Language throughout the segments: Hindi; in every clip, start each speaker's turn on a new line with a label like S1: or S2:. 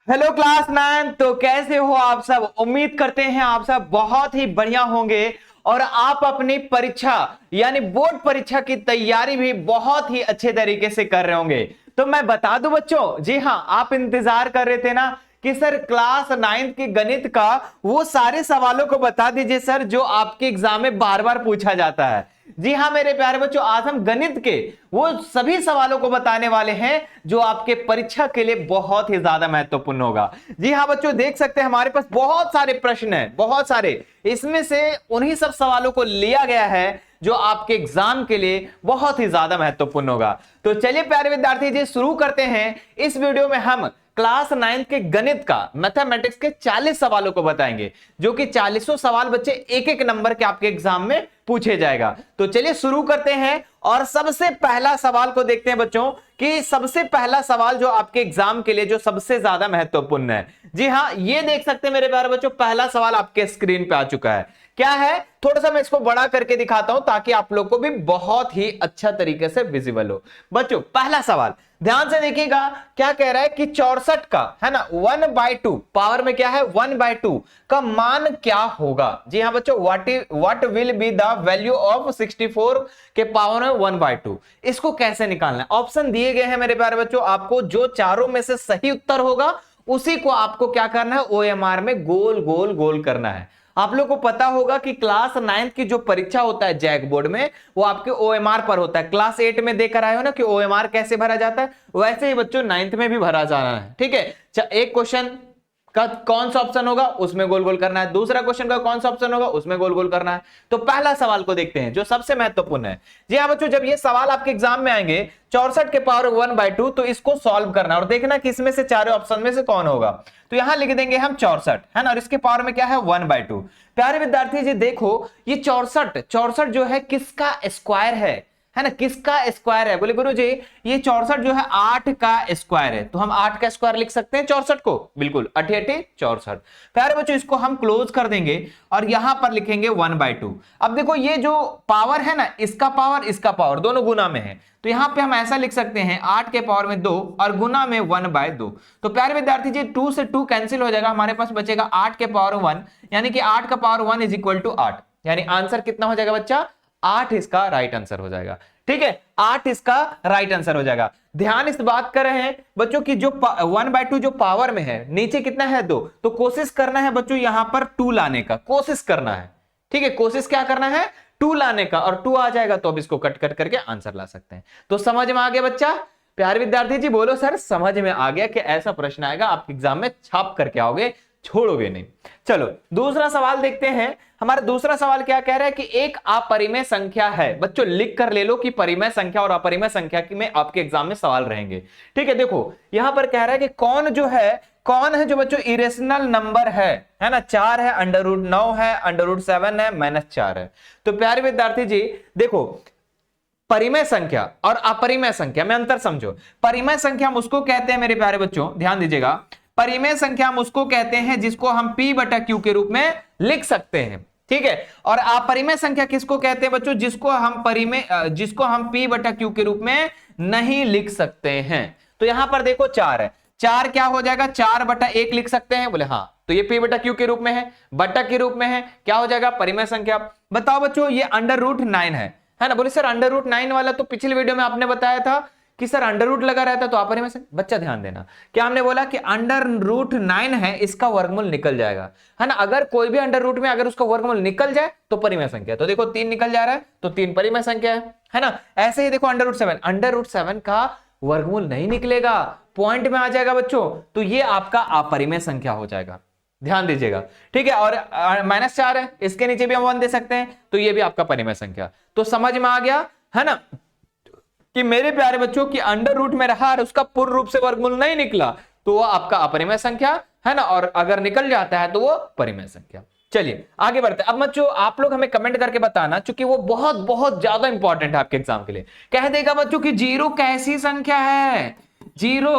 S1: Hello class 9। तो कैसे हो आप सब? उम्मीद करते हैं आप सब बहुत ही बढ़िया होंगे और आप अपनी परीक्षा यानी बोर्ड परीक्षा की तैयारी भी बहुत ही अच्छे तरीके से कर रहे होंगे। तो मैं बता दूं बच्चों, जी हां, आप इंतजार कर रहे थे ना कि सर क्लास 9 के गणित का वो सारे सवालों को बता दीजिए सर जो आपके एग्जाम में बार बार पूछा जाता है। जी हां मेरे प्यारे बच्चों, आज हम गणित के वो सभी सवालों को बताने वाले हैं जो आपके परीक्षा के लिए बहुत ही ज्यादा महत्वपूर्ण होगा। जी हां बच्चों, देख सकते हैं हमारे पास बहुत सारे प्रश्न हैं, बहुत सारे। इसमें से उन्हीं सब सवालों को लिया गया है जो आपके एग्जाम के लिए बहुत ही ज्यादा महत्वपूर्ण होगा। तो चलिए प्यारे विद्यार्थी जी, शुरू करते हैं। इस वीडियो में हम क्लास 9 के गणित का मैथमेटिक्स के 40 सवालों को बताएंगे, जो कि 40 सवाल बच्चे एक एक नंबर के आपके एग्जाम में पूछे जाएगा। तो चलिए शुरू करते हैं और सबसे पहला सवाल को देखते हैं बच्चों कि सबसे पहला सवाल जो आपके एग्जाम के लिए जो सबसे ज्यादा महत्वपूर्ण है। जी हां, ये देख सकते हैं मेरे प्यारे बच्चों, पहला सवाल आपके स्क्रीन पे आ चुका है। क्या है, थोड़ा सा मैं इसको बड़ा करके दिखाता हूं ताकि आप लोग को भी बहुत ही अच्छा तरीके से विजिबल हो। बच्चों पहला सवाल ध्यान से देखिएगा, क्या कह रहा है कि 64 का है ना 1/2 पावर में क्या है 1/2 का मान क्या होगा। जी हां बच्चों, what will be the value of 64 के पावर में 1/2। इसको कैसे निकालना है, ऑप्शन दिए गए हैं मेरे प्यारे बच्चों। आपको जो चारों में से सही उत्तर होगा उसी को आपको क्या करना है, ओएमआर में गोल गोल गोल करना है। आप लोग को पता होगा कि क्लास 9 की जो परीक्षा होता है जैक बोर्ड में, वो आपके ओएमआर पर होता है। क्लास 8 में देकर आए हो ना कि ओएमआर कैसे भरा जाता है, वैसे ही बच्चों 9th में भी भरा जाना है। ठीक है, एक क्वेश्चन का कौन सा ऑप्शन होगा उसमें गोल गोल करना है, दूसरा क्वेश्चन का कौन सा ऑप्शन होगा उसमें गोल गोल करना है। तो पहला सवाल को देखते हैं जो सबसे महत्वपूर्ण है। जी हाँ बच्चों, जब ये सवाल आपके एग्जाम में आएंगे 64 के पावर 1/2, तो इसको सॉल्व करना और देखना कि इसमें से चारों ऑप्शन में से कौन होगा। तो यहां लिख देंगे हम 64 है ना, और इसके पावर में क्या है 1/2। प्यारे विद्यार्थी जी देखो, ये 64 जो है किसका स्क्वायर है ना, किसका स्क्वायर है? बोले गुरु जी ये 64 जो है 8 का स्क्वायर है, तो हम 8 का स्क्वायर लिख सकते हैं 64 को, बिल्कुल 8 8 64। प्यारे बच्चों इसको हम क्लोज कर देंगे और यहां पर लिखेंगे 1/2। अब देखो ये जो पावर है ना, इसका पावर दोनों गुना में है, तो यहां पे हम ऐसा लिख सकते हैं 8 के पावर में 2 और गुना में 1/2। तो प्यारे विद्यार्थी जी 2 से 2 कैंसिल हो जाएगा, हमारे पास बचेगा 8 के पावर 1, यानी कि 8 का पावर 1 इज इक्वल टू 8। यानी आंसर कितना हो जाएगा बच्चा, 8 इसका राइट आंसर हो जाएगा। ठीक है, 8 इसका राइट आंसर हो जाएगा। ध्यान इस बात कर रहे हैं बच्चों की जो 1/2 जो पावर में है, नीचे कितना है 2, तो कोशिश करना है बच्चों यहां पर 2 लाने का, कोशिश करना है। ठीक है, कोशिश क्या करना है 2 लाने का, और 2 आ जाएगा तो अब इसको कट कट करके आंसर ला सकते हैं। तो समझ में आ गया बच्चा? प्यारे विद्यार्थी जी बोलो सर समझ में आ गया कि ऐसा प्रश्न आएगा आपके एग्जाम में, छाप करके आओगे, छोड़ोगे नहीं। चलो दूसरा सवाल देखते हैं। हमारा दूसरा सवाल क्या कह रहा है कि एक अपरिमेय संख्या है। बच्चों लिख कर ले लो कि परिमेय संख्या और अपरिमेय संख्या की में आपके एग्जाम में सवाल रहेंगे। ठीक है, देखो यहां पर कह रहा है कि कौन है जो बच्चों इरेशनल नंबर है ना, 4 है, √9 है, √7 है, -4 है। तो प्यारे विद्यार्थी जी देखो, परिमेय संख्या और अपरिमेय संख्या में अंतर समझो। परिमेय संख्या हम उसको कहते हैं मेरे प्यारे बच्चों, ध्यान दीजिएगा, परिमेय संख्या हम उसको कहते हैं जिसको हम P/Q के रूप में लिख सकते हैं। ठीक है, और अपरिमेय संख्या किसको कहते हैं बच्चों, जिसको हम P/Q के रूप में नहीं लिख सकते हैं। तो यहां पर देखो 4 है, 4 क्या हो जाएगा 4/1 लिख सकते हैं, बोले हाँ, तो ये P/Q के रूप में है, बटा के रूप में है, क्या हो जाएगा परिमेय संख्या। बताओ बच्चों ये √9 है ना, बोले सर √9 वाला तो पिछले वीडियो में आपने बताया था कि सर अंडर लगा रहता है तो अपरिमेय संख्या। बच्चा ध्यान देना, क्या हमने बोला कि √9 है, इसका वर्गमूल निकल जाएगा, है ना। अगर कोई भी अंडर रूट में अगर उसका वर्गमूल निकल जाए तो परिमेय संख्या। तो देखो 3 निकल जा रहा है तो 3 परिमेय संख्या है ना। ऐसे ही देखो √7 का वर्गमूल नहीं निकलेगा, पॉइंट में आ जाएगा बच्चों, तो ये आपका अपरिमेय संख्या हो जाएगा, ध्यान दीजिएगा। ठीक है, और -4 है, इसके नीचे भी हम 1 दे सकते हैं, तो ये भी आपका परिमेय संख्या। तो समझ में आ गया है ना कि मेरे प्यारे बच्चों की अंडर रूट में रहा और उसका पूर्ण रूप से वर्गमूल नहीं निकला तो वो आपका अपरिमेय संख्या है ना, और अगर निकल जाता है तो वो परिमेय संख्या। चलिए आगे बढ़ते हैं। अब बच्चों आप लोग हमें कमेंट करके बताना, क्योंकि वो बहुत बहुत ज्यादा इंपॉर्टेंट है आपके एग्जाम के लिए। कह देगा बच्चों कि 0 कैसी संख्या है, 0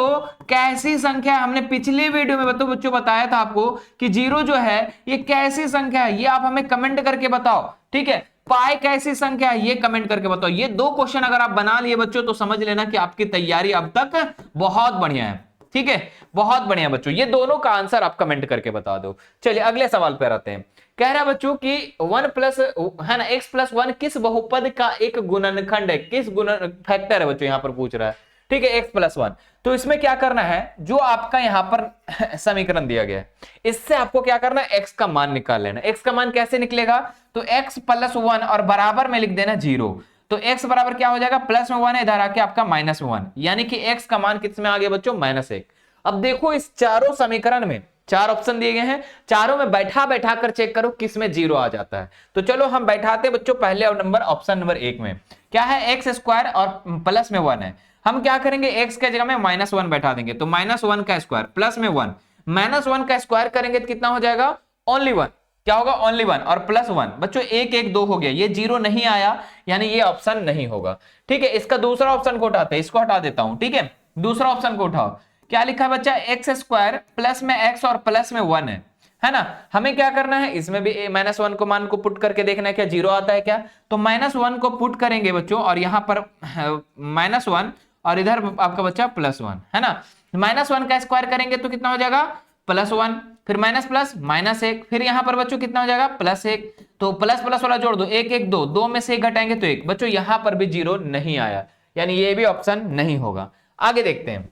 S1: कैसी संख्या है। हमने पिछले वीडियो में बच्चों बताया था आपको कि 0 जो है ये कैसी संख्या है, ये आप हमें कमेंट करके बताओ। ठीक है, पाई कैसी संख्या है ये कमेंट करके बताओ। ये 2 क्वेश्चन अगर आप बना लिए बच्चों तो समझ लेना कि आपकी तैयारी अब तक बहुत बढ़िया है। ठीक है, बहुत बढ़िया बच्चों, ये दोनों का आंसर आप कमेंट करके बता दो। चलिए अगले सवाल पे आते हैं। कह रहा है बच्चों कि 1 प्लस है ना x प्लस 1 किस बहुपद का एक गुणनखंड है, किस गुणन फैक्टर है बच्चों, यहां पर पूछ रहा है। ठीक है, x प्लस 1। तो इसमें क्या करना है, जो आपका यहां पर समीकरण दिया गया है, इससे आपको क्या करना है, x का मान निकाल लेना। x का मान कैसे निकलेगा, तो x प्लस 1 और बराबर में लिख देना 0। तो x बराबर क्या हो जाएगा, प्लस में 1 है, इधर आके आपका माइनस में 1, यानी कि x का मान किस में आ गया बच्चों, -1। अब देखो इस चारों समीकरण में 4 ऑप्शन दिए गए हैं, चारों में बैठा बैठा कर चेक करो किस में 0 आ जाता है। तो चलो हम बैठाते बच्चों पहले और नंबर ऑप्शन नंबर 1 में क्या है, एक्स स्क्वायर और प्लस में 1 है। हम क्या करेंगे, x के जगह में -1 बैठा देंगे, तो -1 का स्क्वायर प्लस में 1, -1 का स्क्वायर करेंगे तो कितना हो जाएगा, ओनली 1। क्या होगा, ओनली 1 और प्लस 1 बच्चों 1 1 2 हो गया, ये 0 नहीं आया, यानी ये ऑप्शन नहीं होगा। ठीक है, इसका दूसरा ऑप्शन को उठाते हैं, इसको हटा देता हूं। ठीक है, दूसरा ऑप्शन को उठाओ, क्या लिखा है बच्चा, एक्स स्क्वायर प्लस में x और प्लस में 1 है ना। हमें क्या करना है, इसमें भी -1 को मान को पुट करके देखना है क्या 0 आता है क्या। तो -1 को पुट करेंगे बच्चों, और यहां पर -1 और इधर आपका बच्चा +1 है ना। -1 का स्क्वायर करेंगे तो कितना हो जाएगा, +1, फिर माइनस प्लस -1, फिर यहां पर बच्चों कितना हो जाएगा, +1। तो प्लस प्लस वाला जोड़ दो, 1 1 2, 2 में से 1 घटाएंगे तो 1। बच्चों यहां पर भी 0 नहीं आया, यानी ये भी ऑप्शन नहीं होगा। आगे देखते हैं,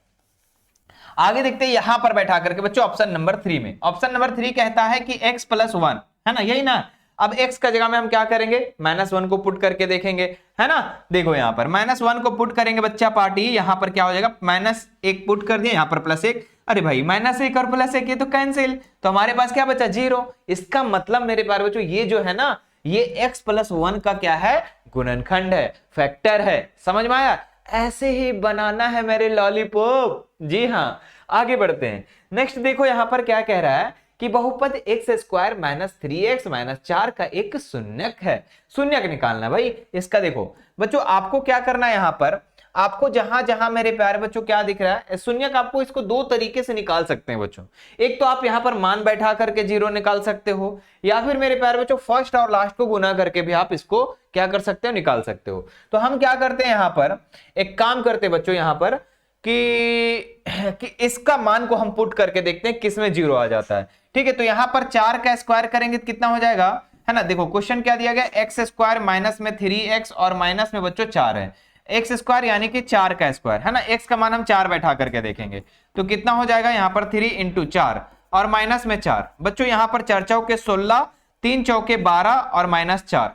S1: आगे देखते हैं यहां पर बैठा करके बच्चों ऑप्शन नंबर 3 में। ऑप्शन नंबर 3 कहता है कि x प्लस 1 है ना, यही ना। अब x का जगह में हम क्या करेंगे, -1 को पुट करके देखेंगे, है ना। देखो यहां पर -1 को पुट करेंगे बच्चा पार्टी, यहां पर क्या हो जाएगा, -1 पुट कर दिया, यहां पर +1। अरे भाई -1 और +1 ये तो कैंसिल, तो हमारे पास क्या बचा, 0। इसका मतलब मेरे प्यारे बच्चों ये जो है ना, ये x प्लस 1 का क्या है, गुणनखंड है, फैक्टर है। समझ में आया, ऐसे ही बनाना है मेरे लॉलीपॉप। जी हाँ, आगे बढ़ते हैं। नेक्स्ट देखो यहां पर क्या कह रहा है कि बहुपद x स्क्वायर -3x -4 का एक शून्यक है। शून्यक निकालना भाई इसका। देखो बच्चों आपको क्या करना है, यहां पर आपको जहां जहां मेरे प्यारे बच्चों क्या दिख रहा है शून्यक, आपको इसको दो तरीके से निकाल सकते हैं बच्चों। एक तो आप यहां पर मान बैठा करके 0 निकाल सकते हो, या फिर मेरे प्यारे बच्चों फर्स्ट और लास्ट को गुना करके भी आप इसको क्या कर सकते हो, निकाल सकते हो। तो हम क्या करते हैं, यहां पर एक काम करते बच्चों, यहां पर कि इसका मान को हम पुट करके देखते हैं किस में 0 आ जाता है। ठीक है, तो यहां पर 4 का स्क्वायर करेंगे तो कितना हो जाएगा, है ना। देखो क्वेश्चन क्या दिया गया, एक्स स्क्वायर माइनस में 3x और माइनस में बच्चों 4 है, एक्स स्क्वायर यानी कि 4 का स्क्वायर, है ना। एक्स का मान हम 4 बैठा करके देखेंगे तो कितना हो जाएगा, यहां पर 3 इंटू 4 और माइनस में 4। बच्चों यहां पर 4 चौके 16, 3 चौके 12 और -4,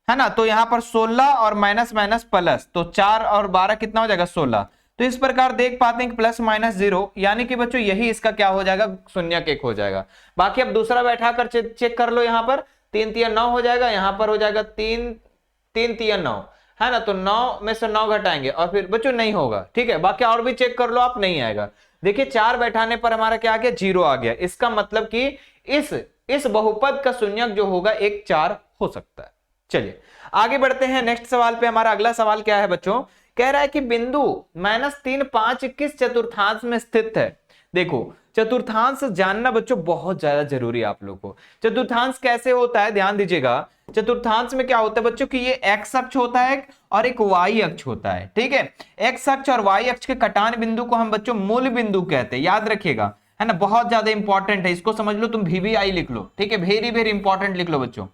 S1: है ना। तो यहां पर 16 और माइनस माइनस प्लस, तो 4 और 12 कितना हो जाएगा, 16। तो इस प्रकार देख पाते हैं कि +-0, यानी कि बच्चों यही इसका क्या हो जाएगा, शून्यक 1 हो जाएगा। बाकी अब दूसरा बैठा कर चेक कर लो, यहां पर 3 3 9 हो जाएगा, यहां पर हो जाएगा 3 3 3 9, है ना। तो 9 में से 9 घटाएंगे और फिर बच्चों नहीं होगा। ठीक है, बाकी और भी चेक कर लो आप, नहीं आएगा। देखिए 4 बैठाने पर हमारा क्या आ गया, 0 आ गया। इसका मतलब कि इस बहुपद का शून्यक जो होगा 1 4 हो सकता है। चलिए आगे बढ़ते हैं नेक्स्ट सवाल पे। हमारा अगला सवाल क्या है बच्चों, कह रहा है कि बिंदु -3 5 किस चतुर्थांश में स्थित है। देखो चतुर्थांश जानना बच्चों बहुत ज्यादा जरूरी है आप लोग को। चतुर्थांश कैसे होता है, ध्यान दीजिएगा। चतुर्थांश में क्या होता है बच्चों कि ये एक्स अक्ष होता है और एक वाई अक्ष होता है। ठीक है, एक्स अक्ष और वाई अक्ष के कटान बिंदु को हम बच्चों मूल बिंदु कहते हैं, याद रखिएगा, है ना। बहुत ज्यादा इंपॉर्टेंट है, इसको समझ लो, तुम VVI लिख लो। ठीक है, वेरी वेरी इंपॉर्टेंट लिख लो बच्चों,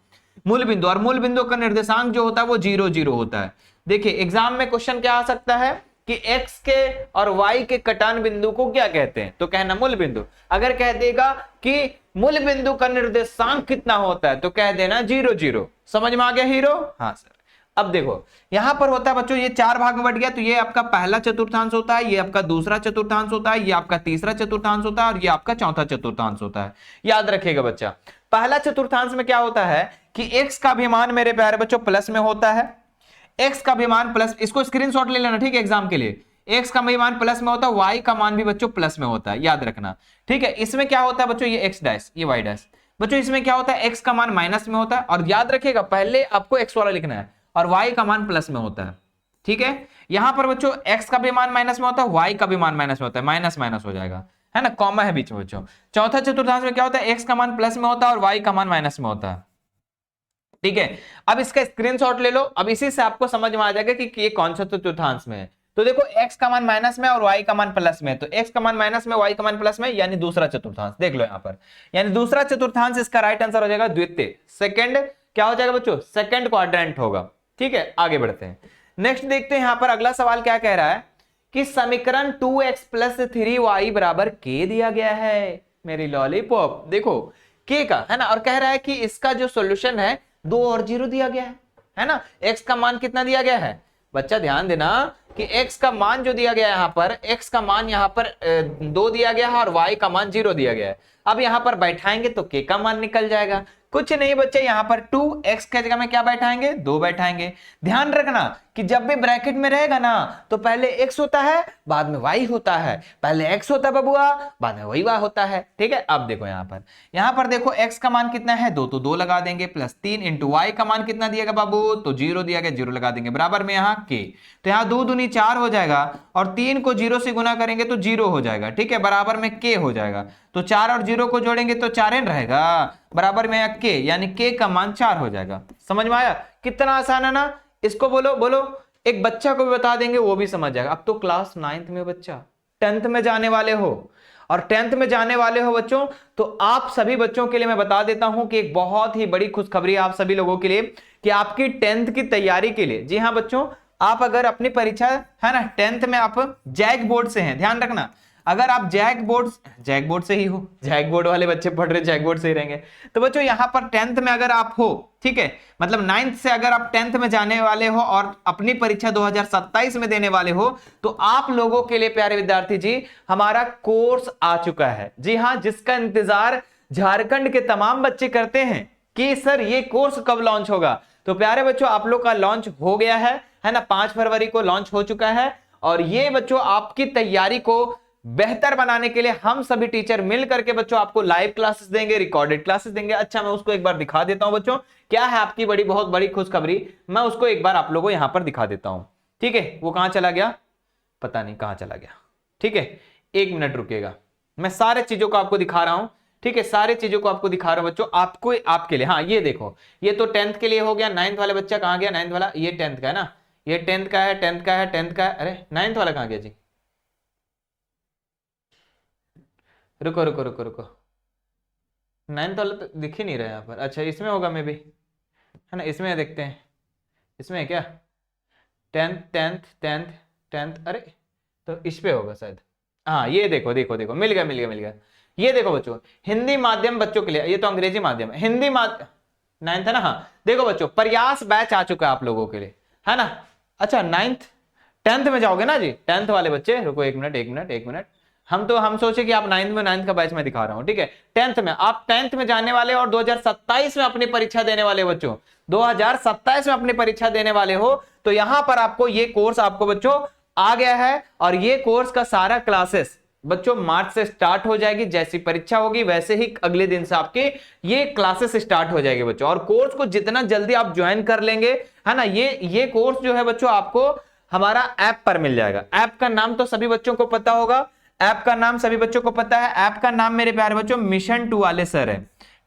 S1: मूल बिंदु। और मूल बिंदु का निर्देशांक जो होता है वो 0 0 होता है। देखिए एग्जाम में क्वेश्चन क्या आ सकता है कि x के और y के कटान बिंदु को क्या कहते हैं, तो कहना मूल बिंदु। अगर कह देगा कि मूल बिंदु का निर्देशांक कितना होता है तो कह देना 0 0। समझ में आ गया हीरो, हाँ सर। अब देखो यहां पर होता है बच्चों, ये 4 भाग में बट गया, तो ये आपका पहला चतुर्थांश होता है, ये आपका दूसरा चतुर्थांश होता है, ये आपका तीसरा चतुर्थांश होता है और ये आपका चौथा चतुर्थांश होता है। याद रखिएगा बच्चा, पहला चतुर्थांश में क्या होता है कि x का भी मान मेरे प्यारे बच्चों प्लस में होता है, x का भी मान प्लस, इसको स्क्रीनशॉट ले लेना ठीक है एग्जाम के लिए। x का भी मान प्लस में होता है, y का मान भी बच्चों प्लस में होता है, याद रखना। ठीक है, इसमें क्या होता है बच्चों, ये x डैश ये y डैश। बच्चों इसमें क्या होता है, x का मान माइनस में होता है, और याद रखिएगा पहले आपको x वाला लिखना है, और y का मान प्लस में होता है। ठीक है, यहां पर बच्चों x का भी मान माइनस में होता है, y का भी मान माइनस में होता है, माइनस माइनस हो जाएगा, है ना, कॉमा है बीच में बच्चों। चौथा चतुर्थांश में क्या होता है, x का मान प्लस में होता है और y का मान माइनस में होता है। ठीक है, अब इसका स्क्रीनशॉट ले लो। अब इसी से आपको समझ में आ जाएगा कि ये कौन सा चतुर्थांश में है। तो देखो x का मान माइनस में और y का मान प्लस में, तो x का मान माइनस में, y का मान प्लस में, यानी दूसरा चतुर्थांश। देख लो यहाँ पर, यानी दूसरा चतुर्थांश इसका राइट आंसर हो जाएगा द्वितीय, सेकंड क्या हो जाएगा बच्चों, सेकंड क्वाड्रेंट होगा। ठीक है, आगे बढ़ते हैं। नेक्स्ट देखते हैं यहाँ पर अगला सवाल क्या कह रहा है कि समीकरण 2x प्लस 3y बराबर k दिया गया है। मेरी लॉलीपॉप देखो k का है ना, और कह रहा है कि इसका जो सॉल्यूशन है 2 और 0 दिया गया है ना। x का मान कितना दिया गया है बच्चा, ध्यान देना कि x का मान जो दिया गया है यहाँ पर, x का मान यहाँ पर 2 दिया गया है और y का मान 0 दिया गया है। अब यहाँ पर बैठाएंगे तो k का मान निकल जाएगा। कुछ नहीं बच्चे, यहाँ पर 2x के जगह में क्या बैठाएंगे, 2 बैठाएंगे। ध्यान रखना कि जब भी ब्रैकेट में रहेगा ना तो पहले x होता है बाद में y होता है, पहले x होता है बबुआ बाद में y होता है। ठीक है, अब देखो यहाँ पर देखो x का मान कितना है 2, तो 2 लगा देंगे, प्लस 3 इंटू y का मान कितना दिया गया बाबू, तो 0 दिया गया, 0 लगा देंगे, बराबर में यहाँ k। तो यहाँ 2 दूनी 4 हो जाएगा और 3 को 0 से गुना करेंगे तो 0 हो जाएगा। ठीक है, बराबर में k हो जाएगा, तो 4 और 0 को जोड़ेंगे तो 4n रहेगा, बराबर में यहाँ k, यानी k का मान 4 हो जाएगा। समझ में आया, कितना आसान है ना। इसको बोलो बोलो एक बच्चा को भी बता देंगे वो भी समझ जाएगा। अब तो क्लास 9th में बच्चा 10th में जाने वाले हो, और 10th में जाने वाले हो बच्चों, तो आप सभी बच्चों के लिए मैं बता देता हूं कि एक बहुत ही बड़ी खुशखबरी आप सभी लोगों के लिए कि आपकी 10th की तैयारी के लिए, जी हां बच्चों, आप अगर अपनी परीक्षा है ना 10th में आप जैक बोर्ड से हैं, ध्यान रखना, अगर आप जैक बोर्ड से ही हो, जैक बोर्ड वाले बच्चे पढ़ रहे जैक बोर्ड से ही रहेंगे, तो बच्चों यहाँ पर 10th में अगर आप हो, ठीक है, मतलब 9th से अगर आप 10th में जाने वाले हो और अपनी परीक्षा 2027 में देने वाले हो, तो आप लोगों के लिए प्यारे विद्यार्थी जी हमारा कोर्स आ चुका है। जी हाँ, जिसका इंतजार झारखंड के तमाम बच्चे करते हैं कि सर ये कोर्स कब लॉन्च होगा। तो प्यारे बच्चों आप लोग का लॉन्च हो गया है ना, 5 फरवरी को लॉन्च हो चुका है। और ये बच्चों आपकी तैयारी को बेहतर बनाने के लिए हम सभी टीचर मिल करके बच्चों आपको लाइव क्लासेस देंगे, रिकॉर्डेड क्लासेस देंगे। अच्छा, मैं उसको एक बार दिखा देता हूं बच्चों, क्या है आपकी बहुत बड़ी खुशखबरी, मैं उसको एक बार आप लोगों को यहां पर दिखा देता हूं। ठीक है, वो कहां चला गया पता नहीं कहां चला गया। ठीक है, 1 मिनट रुकेगा, मैं सारे चीजों को आपको दिखा रहा हूं। ठीक है, सारे चीजों को आपको दिखा रहा हूं बच्चों, आपको आपके लिए। हाँ ये देखो, ये तो 10th के लिए हो गया। 9th वाला बच्चा कहां गया, 9th वाला, ये 10th का है ना, ये 10th का है, 10th का है, 10th का है। अरे 9th वाला कहां गया जी, रुको रुको रुको रुको, 9th वाला तो दिख ही नहीं रहा यहाँ पर। अच्छा इसमें होगा मे भी, है ना, इसमें देखते हैं, इसमें है क्या, 10th। अरे तो इस पे होगा शायद। हाँ ये देखो देखो देखो, मिल गया मिल गया मिल गया। ये देखो बच्चों, हिंदी माध्यम बच्चों के लिए, ये तो अंग्रेजी माध्यम है, हिंदी माध्यम 9th है ना। हाँ देखो बच्चों, प्रयास बैच आ चुका है आप लोगों के लिए, है ना। अच्छा 10th में जाओगे ना जी, 10th वाले बच्चे, रुको 1 मिनट 1 मिनट 1 मिनट, हम सोचे कि आप 9th में, 9th का बैच में दिखा रहा हूं। ठीक है, 10th में, आप 10th में जाने वाले और 2027 में अपनी परीक्षा देने वाले बच्चों, 2027 में अपनी परीक्षा देने वाले हो, तो यहां पर आपको ये कोर्स आपको बच्चों आ गया है। और ये कोर्स का सारा क्लासेस बच्चों मार्च से स्टार्ट हो जाएगी। जैसी परीक्षा होगी वैसे ही अगले दिन से आपके ये क्लासेस स्टार्ट हो जाएगी बच्चों। और कोर्स को जितना जल्दी आप ज्वाइन कर लेंगे, है ना, ये कोर्स जो है बच्चों आपको हमारा ऐप पर मिल जाएगा। ऐप का नाम तो सभी बच्चों को पता होगा, ऐप का नाम सभी बच्चों को पता है। ऐप का नाम मेरे प्यारे बच्चों मिशन 2 वाले सर है।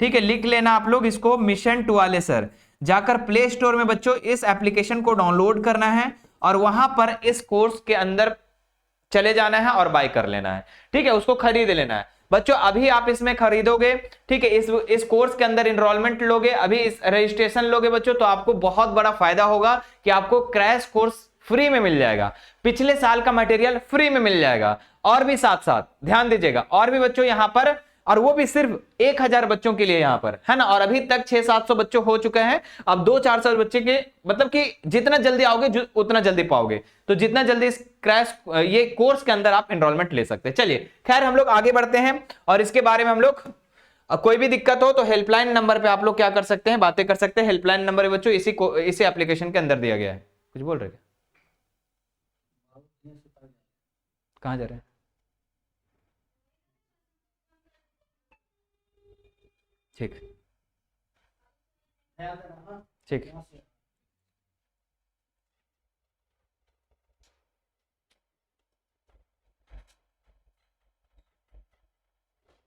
S1: ठीक है, लिख लेना आप लोग इसको, मिशन 2 वाले सर। जाकर प्ले स्टोर में बच्चों इस एप्लीकेशन को डाउनलोड करना है और वहां पर इस कोर्स के अंदर चले जाना है और बाय कर लेना है। ठीक है, उसको खरीद लेना है बच्चों। अभी आप इसमें खरीदोगे, ठीक है, इस कोर्स के अंदर एनरोलमेंट लोगे, अभी इस रजिस्ट्रेशन लोगे बच्चों, तो आपको बहुत बड़ा फायदा होगा कि आपको क्रैश कोर्स फ्री में मिल जाएगा, पिछले साल का मटेरियल फ्री में मिल जाएगा। और भी साथ साथ ध्यान दीजिएगा, और भी बच्चों यहां पर, और वो भी सिर्फ 1000 बच्चों के लिए यहां पर, है ना। और अभी तक 600-700 बच्चों हो चुके हैं, अब 200-400 बच्चे के, मतलब कि जितना जल्दी आओगे उतना जल्दी पाओगे। तो जितना जल्दी इस क्रैश ये कोर्स के अंदर आप एनरोलमेंट ले सकते हैं। चलिए खैर हम लोग आगे बढ़ते हैं, और इसके बारे में हम लोग कोई भी दिक्कत हो तो हेल्पलाइन नंबर पे आप लोग क्या कर सकते हैं, बातें कर सकते हैं। हेल्पलाइन नंबर बच्चों इसी एप्लीकेशन के अंदर दिया गया है। कुछ बोल रहे, कहां जा रहे हैं, ठीक ठीक।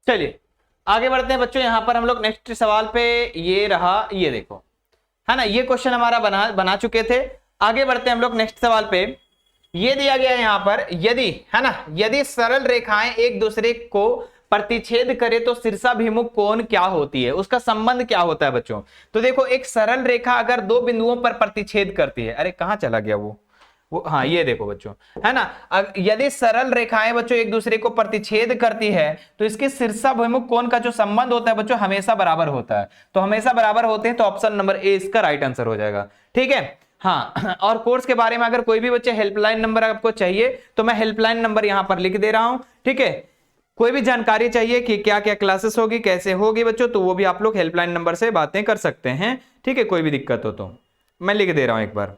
S1: चलिए आगे बढ़ते हैं बच्चों। यहां पर हम लोग नेक्स्ट सवाल पे, ये रहा, ये देखो, है ना, ये क्वेश्चन हमारा बना चुके थे। आगे बढ़ते हैं हम लोग नेक्स्ट सवाल पे। ये दिया गया है यहां पर, यदि, है ना, यदि सरल रेखाएं एक दूसरे को प्रतिच्छेद करे तो शीर्षाभिमुख कोण क्या होती है, उसका संबंध क्या होता है बच्चों। तो देखो एक सरल रेखा अगर दो बिंदुओं पर प्रतिच्छेद करती है, अरे कहां चला गया वो हाँ ये देखो बच्चों, है ना, यदि सरल रेखाएं बच्चों एक दूसरे को प्रतिच्छेद करती है तो इसके शीर्षाभिमुख कोण का जो संबंध होता है बच्चों हमेशा बराबर होता है। तो हमेशा बराबर होते हैं, तो ऑप्शन नंबर ए इसका राइट आंसर हो जाएगा। ठीक है हाँ, और कोर्स के बारे में अगर कोई भी बच्चे हेल्पलाइन नंबर आपको चाहिए तो मैं हेल्पलाइन नंबर यहां पर लिख दे रहा हूं। ठीक है, कोई भी जानकारी चाहिए कि क्या क्या क्लासेस होगी, कैसे होगी बच्चों, तो वो भी आप लोग हेल्पलाइन नंबर से बातें कर सकते हैं। ठीक है, कोई भी दिक्कत हो तो मैं लिख दे रहा हूं एक बार।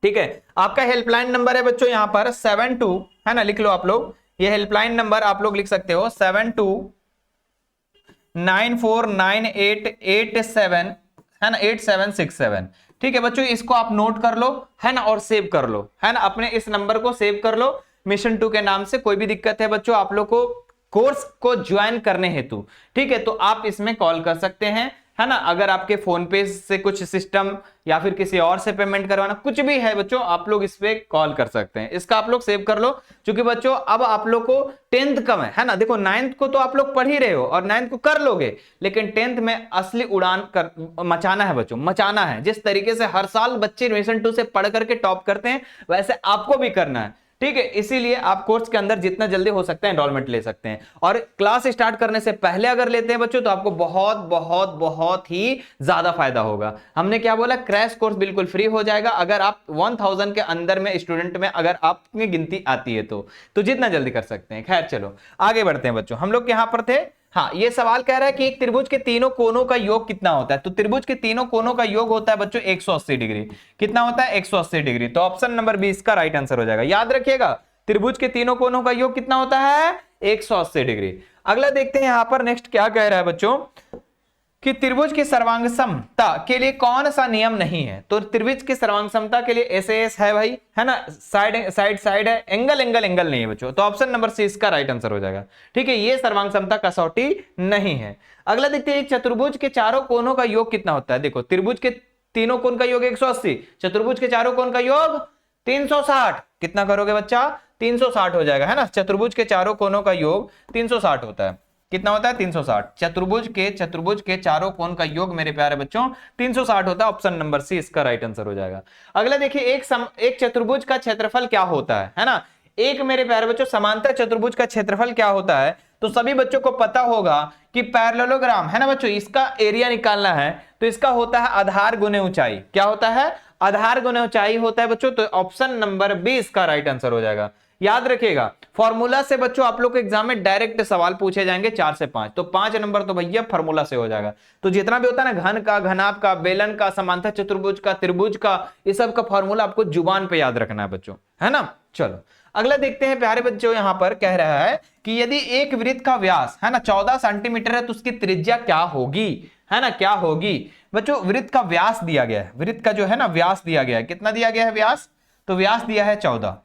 S1: ठीक है, आपका हेल्पलाइन नंबर है बच्चों यहां पर 72, है ना, लिख लो आप लोग, ये हेल्पलाइन नंबर आप लोग लिख सकते हो 72949887, है ना, 8767। ठीक है बच्चों, इसको आप नोट कर लो, है ना, और सेव कर लो, है ना, अपने इस नंबर को सेव कर लो मिशन 2 के नाम से। कोई भी दिक्कत है बच्चों आप लोग को कोर्स को ज्वाइन करने हेतु, ठीक है, तो आप इसमें कॉल कर सकते हैं, है ना। अगर आपके फोन पे से कुछ सिस्टम या फिर किसी और से पेमेंट करवाना कुछ भी है बच्चों, आप लोग इस पे कॉल कर सकते हैं। इसका आप लोग सेव कर लो, क्योंकि बच्चों अब आप लोग को 10th कम है ना, देखो 9th को तो आप लोग पढ़ ही रहे हो और 9th को कर लोगे, लेकिन 10th में असली उड़ान कर मचाना है बच्चों, मचाना है। जिस तरीके से हर साल बच्चे मिशन 2 से पढ़ करके टॉप करते हैं वैसे आपको भी करना है। ठीक है, इसीलिए आप कोर्स के अंदर जितना जल्दी हो सकता है एनरोलमेंट ले सकते हैं, और क्लास स्टार्ट करने से पहले अगर लेते हैं बच्चों तो आपको बहुत बहुत बहुत ही ज्यादा फायदा होगा। हमने क्या बोला, क्रैश कोर्स बिल्कुल फ्री हो जाएगा अगर आप 1000 के अंदर में स्टूडेंट में अगर आपकी गिनती आती है तो जितना जल्दी कर सकते हैं। खैर चलो आगे बढ़ते हैं बच्चों, हम लोग यहां पर थे। हाँ, ये सवाल कह रहा है कि एक त्रिभुज के तीनों कोनों का योग कितना होता है। तो त्रिभुज के तीनों कोनों का योग होता है बच्चों 180 डिग्री। कितना होता है, 180 डिग्री। तो ऑप्शन नंबर 20 का राइट आंसर हो जाएगा। याद रखिएगा, त्रिभुज के तीनों कोनों का योग कितना होता है, 180 डिग्री। अगला देखते हैं यहां पर नेक्स्ट क्या कह रहा है बच्चों, कि त्रिभुज की सर्वांग समता के लिए कौन सा नियम नहीं है। तो त्रिभुज की सर्वांग समता के लिए एस है भाई, है ना, साइड साइड साइड है, एंगल एंगल एंगल नहीं है बच्चों। तो ऑप्शन नंबर सी इसका राइट आंसर हो जाएगा। ठीक है, ये सर्वांग समता कसौटी नहीं है। अगला देखते हैं, चतुर्भुज के चारों कोनों का योग कितना होता है। देखो त्रिभुज के तीनों कोण का योग 180, चतुर्भुज के चारों कोण का योग 360। कितना करोगे बच्चा, 360 हो जाएगा, है ना। चतुर्भुज के चारों कोनों का योग 360 होता है। कितना होता है, 360। चतुर्भुज के चारों कोण का योग मेरे प्यारे बच्चों 360 होता है। ऑप्शन नंबर सी इसका राइट आंसर हो जाएगा। अगला देखिए, एक चतुर्भुज का क्षेत्रफल क्या होता है ना। एक मेरे प्यारे बच्चों समांतर चतुर्भुज का क्षेत्रफल क्या होता है, तो सभी बच्चों को पता होगा कि पैरेललोग्राम, है ना बच्चों, इसका एरिया निकालना है तो इसका होता है आधार गुने ऊंचाई। क्या होता है, आधार गुने ऊंचाई होता है बच्चों। तो ऑप्शन नंबर 20 का राइट आंसर हो जाएगा। याद रखिएगा, फॉर्मूला से बच्चों आप लोग को एग्जाम में डायरेक्ट सवाल पूछे जाएंगे 4 से 5, तो 5 नंबर तो भैया फॉर्मूला से हो जाएगा। तो जितना भी होता है ना, घन का, घनाभ का, बेलन का, समांतर चतुर्भुज का, त्रिभुज का, इस सब का फॉर्मूला आपको जुबान पे याद रखना है बच्चों, है ना। चलो अगला देखते हैं प्यारे बच्चों, यहां पर कह रहा है कि यदि एक वृत्त का व्यास, है ना, 14 सेंटीमीटर है तो उसकी त्रिज्या क्या होगी, है ना, क्या होगी बच्चों। वृत्त का व्यास दिया गया है, वृत्त का जो है ना व्यास दिया गया है, कितना दिया गया है व्यास, तो व्यास दिया है 14,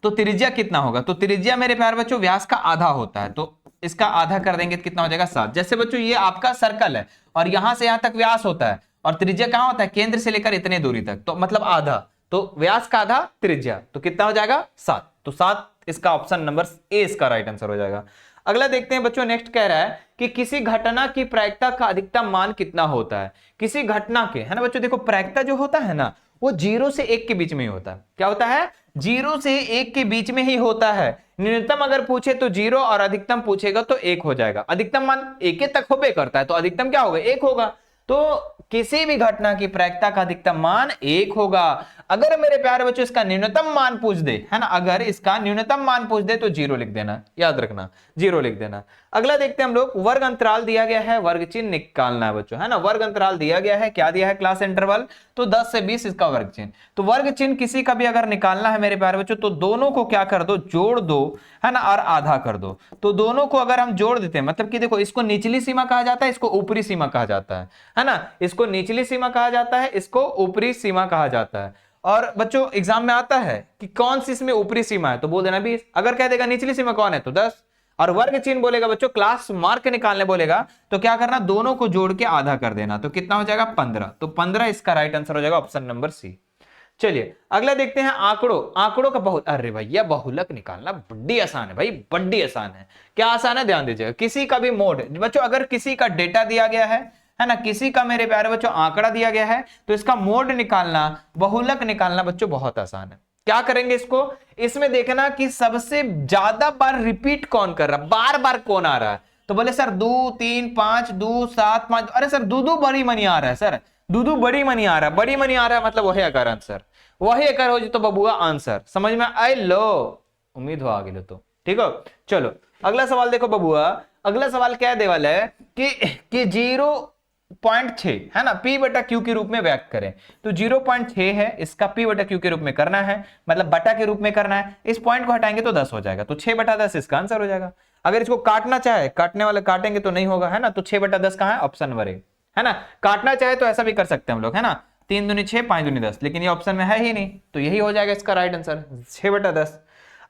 S1: तो त्रिज्या कितना होगा। तो त्रिज्या मेरे प्यारे बच्चों व्यास का आधा होता है, तो इसका आधा कर देंगे तो कितना हो जाएगा 7। जैसे बच्चों ये आपका सर्कल है और यहां से यहां तक व्यास होता है और त्रिज्या कहां होता है, केंद्र से लेकर इतने दूरी तक, तो मतलब आधा, तो व्यास का आधा त्रिज्या, तो कितना हो जाएगा 7। तो 7 इसका ऑप्शन नंबर ए इसका राइट आंसर हो जाएगा। अगला देखते हैं बच्चों, नेक्स्ट कह रहा है कि किसी घटना की प्रायिकता का अधिकतम मान कितना होता है। किसी घटना के, है ना बच्चों, देखो प्रायिकता जो होता है ना वो 0 से 1 के बीच में ही होता है। क्या होता है, 0 से 1 के बीच में ही होता है। न्यूनतम अगर पूछे तो 0 और अधिकतम पूछेगा तो 1 हो जाएगा। अधिकतम मान 1 तक होबे करता है तो अधिकतम क्या होगा, 1 होगा। तो किसी भी घटना की प्रायिकता का अधिकतम मान 1 होगा। अगर मेरे प्यारे बच्चों इसका न्यूनतम मान पूछ दे, है ना, अगर इसका न्यूनतम मान पूछ दे तो 0 लिख देना, याद रखना 0 लिख देना। अगला देखते हैं हम लोग, वर्ग अंतराल दिया गया है, वर्ग चिन्ह निकालना है बच्चों, है ना। वर्ग अंतराल दिया गया है, क्या दिया है, क्लास इंटरवल, तो 10 से 20 इसका वर्ग चिन्ह। तो वर्ग चिन्ह किसी का भी अगर निकालना है मेरे प्यारे बच्चों तो दोनों को क्या कर दो, जोड़ दो, है ना, और आधा कर दो। तो दोनों को अगर हम जोड़ देते हैं, मतलब कि देखो इसको निचली सीमा कहा जाता है, इसको ऊपरी सीमा कहा जाता है ना। इसको निचली सीमा कहा जाता है, इसको ऊपरी सीमा कहा जाता है। और बच्चों एग्जाम में आता है कि कौन सी इसमें ऊपरी सीमा है, तो बोल देना 20। अगर कह देगा निचली सीमा कौन है तो 10। और वर्ग चिन्ह बोलेगा बच्चों, क्लास मार्क निकालने बोलेगा तो क्या करना, दोनों को जोड़ के आधा कर देना, तो कितना हो जाएगा 15। तो 15 इसका राइट आंसर हो जाएगा, ऑप्शन नंबर सी। चलिए अगला देखते हैं आंकड़ों, आंकड़ों का बहुत, अरे भैया बहुलक निकालना बड़ी आसान है भाई, बड़ी आसान है। क्या आसान है, ध्यान दीजिएगा। किसी का भी मोड बच्चों, अगर किसी का डेटा दिया गया है ना, किसी का मेरे प्यारे बच्चों आंकड़ा दिया गया है, तो इसका मोड निकालना, बहुलक निकालना बच्चों बहुत आसान है। क्या करेंगे इसको, इसमें देखना कि सबसे ज्यादा बार रिपीट कौन कर रहा, बार बार कौन आ रहा है। तो बोले सर 2 3 5 2 7 5, अरे सर दो बड़ी मनी आ रहा है, सर दो बड़ी मनी आ रहा है, बड़ी मनी आ रहा है मतलब वही अगर आंसर, वही अगर हो तो बबुआ आंसर। समझ में आई लो, उम्मीद हो आगे लो तो ठीक हो। चलो अगला सवाल देखो बबुआ, अगला सवाल क्या दे वाला है कि 0.6 है ना, P बटा Q के रूप में व्यक्त करें। तो 0.6 है, इसका P बटा Q के रूप में करना है, मतलब बटा के रूप में करना है। इस पॉइंट को हटाएंगे तो 10 हो जाएगा, तो 6 बटा 10 इसका आंसर हो जाएगा। अगर इसको काटना चाहे, काटने वाले काटेंगे तो नहीं होगा है ना, तो 6 बटा 10 कहां है, ऑप्शन नंबर ए है ना। काटना चाहे तो ऐसा भी कर सकते हैं हम लोग है ना, 3 दूनी 6 5 दूनी 10, लेकिन ये ऑप्शन में है ही नहीं, तो यही हो जाएगा इसका राइट आंसर 6 बटा 10।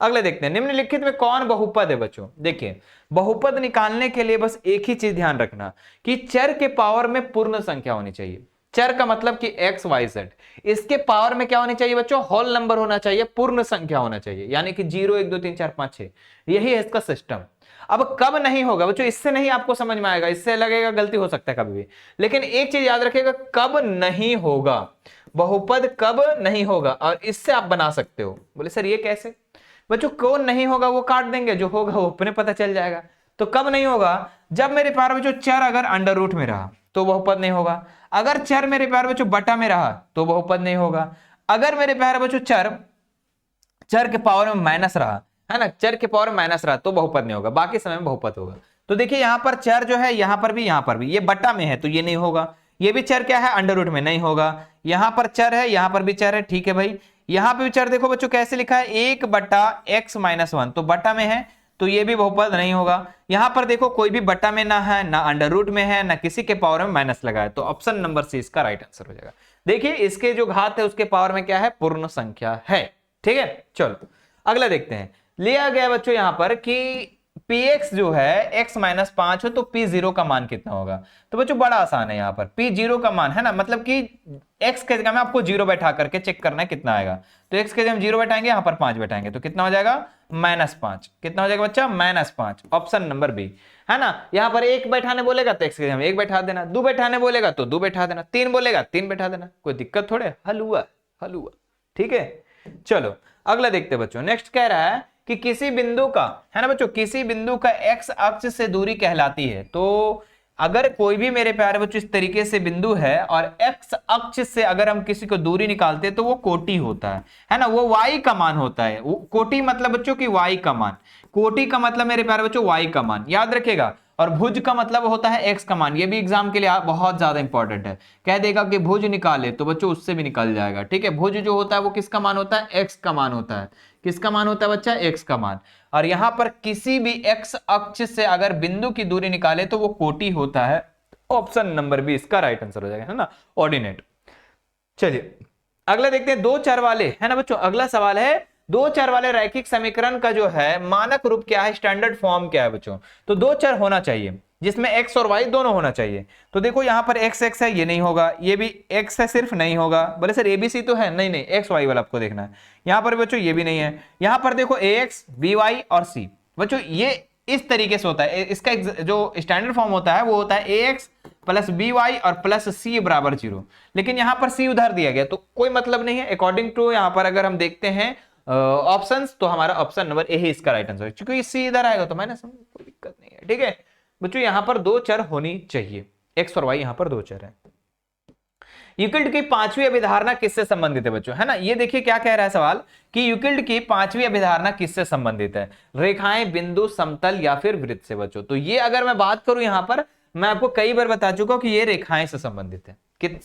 S1: अगले देखते हैं, निम्नलिखित में कौन बहुपद है बच्चों। देखिए बहुपद निकालने के लिए बस एक ही चीज ध्यान रखना कि चर के पावर में पूर्ण संख्या होनी चाहिए। चर का मतलब कि x y z, इसके पावर में क्या होनी चाहिए बच्चों, होल नंबर होना चाहिए, पूर्ण संख्या होना चाहिए, यानी कि 0 1 2 3 4 5 6, यही है इसका सिस्टम। अब कब नहीं होगा बच्चों, इससे नहीं आपको समझ में आएगा, इससे लगेगा गलती हो सकता है कभी भी, लेकिन एक चीज याद रखिएगा, कब नहीं होगा बहुपद, कब नहीं होगा, और इससे आप बना सकते हो। बोले सर ये कैसे, बच्चों कौन नहीं होगा वो काट देंगे, जो होगा वो अपने पता चल जाएगा। तो कब नहीं होगा, जब मेरे प्यार बच्चों चर अगर अंडर रूट में रहा तो बहुपद नहीं होगा, अगर चर मेरे प्यार बच्चों बटा में रहा तो बहुपद नहीं होगा, अगर मेरे प्यार बच्चों चर के पावर में माइनस रहा है ना, चर के पावर में माइनस रहा तो बहुपद नहीं होगा, बाकी समय में बहुपद होगा। तो देखिए यहां पर चर जो है, यहां पर भी ये बटा में है तो ये नहीं होगा, ये भी चर क्या है अंडर रूट में, नहीं होगा। यहां पर चर है, यहां पर भी चर है, ठीक है भाई। यहां पे भी चर देखो बच्चों कैसे लिखा है, 1 बटा x माइनस 1, तो बटा में है तो ये भी बहुपद नहीं होगा। यहां पर देखो कोई भी बटा में ना है, ना अंडर रूट में है, ना किसी के पावर में माइनस लगा है, तो ऑप्शन नंबर सी इसका राइट आंसर हो जाएगा। देखिए इसके जो घात है उसके पावर में क्या है, पूर्ण संख्या है। ठीक है चलो अगला देखते हैं, लिया गया बच्चों यहां पर कि px जो है x माइनस 5 हो तो p0 का मान कितना होगा। तो बच्चों बड़ा आसान है, यहां पर p0 का मान है ना, मतलब कि x के जगह में आपको 0 बैठा करके चेक करना है कितना आएगा। तो x के जगह हम 0 बैठाएंगे, यहां पर 5 बैठाएंगे, तो कितना हो जाएगा -5। कितना हो जाएगा बच्चा, -5, ऑप्शन नंबर बी है ना। यहां पर 1 बैठाने बोलेगा तो x के जगह 1 बैठा देना, 2 बैठाने बोलेगा तो 2 बैठा देना, 3 बोलेगा 3 बैठा देना, कोई दिक्कत थोड़े, हल हुआ। ठीक है चलो अगला देखते बच्चों, नेक्स्ट कह रहा है कि किसी बिंदु का है ना बच्चों, किसी बिंदु का x अक्ष से दूरी कहलाती है। तो अगर कोई भी मेरे प्यारे बच्चों इस तरीके से बिंदु है और x अक्ष से अगर हम किसी को दूरी निकालते हैं तो वो कोटि होता है ना, वो y का मान होता है। कोटि मतलब बच्चों की y का मान, कोटि का मतलब मेरे प्यारे बच्चों y का मान, याद रखेगा। और भुज का मतलब होता है x का मान, ये भी एग्जाम के लिए बहुत ज्यादा इंपॉर्टेंट है। कह देगा कि भुज निकाले तो बच्चों उससे भी निकल जाएगा। ठीक है, भुज जो होता है वो किसका मान होता है, x का मान होता है। किसका मान होता है बच्चा, x का मान। और यहां पर किसी भी x अक्ष से अगर बिंदु की दूरी निकाले तो वो कोटि होता है, ऑप्शन नंबर बी इसका राइट आंसर हो जाएगा है ना, ऑर्डिनेट। चलिए अगला देखते हैं, दो चर वाले है ना बच्चों, अगला सवाल है दो चर वाले रैखिक समीकरण का जो है मानक रूप क्या है, स्टैंडर्ड फॉर्म क्या है बच्चों। तो दो चर होना चाहिए जिसमें x और y दोनों होना चाहिए। तो देखो यहां पर x है, ये नहीं होगा, ये भी x है सिर्फ, नहीं होगा। बोले सर ABC तो है, नहीं x y वाला आपको देखना है। यहां पर बच्चों ये भी नहीं है। यहां पर देखो ax by और c, बच्चों ये इस तरीके से होता है, इसका जो स्टैंडर्ड फॉर्म होता है वो होता है ax प्लस by और प्लस c बराबर 0। लेकिन यहां पर c उधार दिया गया तो कोई मतलब नहीं है। अकॉर्डिंग टू यहां पर अगर हम देखते हैं ऑप्शंस, तो हमारा ऑप्शन नंबर ए ही इसका राइट आंसर है, क्योंकि c इधर आएगा तो माइनस, कोई दिक्कत नहीं है। ठीक है बच्चों, यहां पर दो चर होनी चाहिए, x और y, यहां पर दो चर है। यूक्लिड की पांचवी अभिधारणा किससे संबंधित है बच्चों, है ना। ये देखिए क्या कह रहा है सवाल कि यूक्लिड की पांचवी अभिधारणा किससे संबंधित है, रेखाएं, बिंदु, समतल या फिर वृत्त से बच्चों। तो ये अगर मैं बात करूं यहां पर, मैं आपको कई बार बता चुका हूं कि ये रेखाएं से संबंधित है।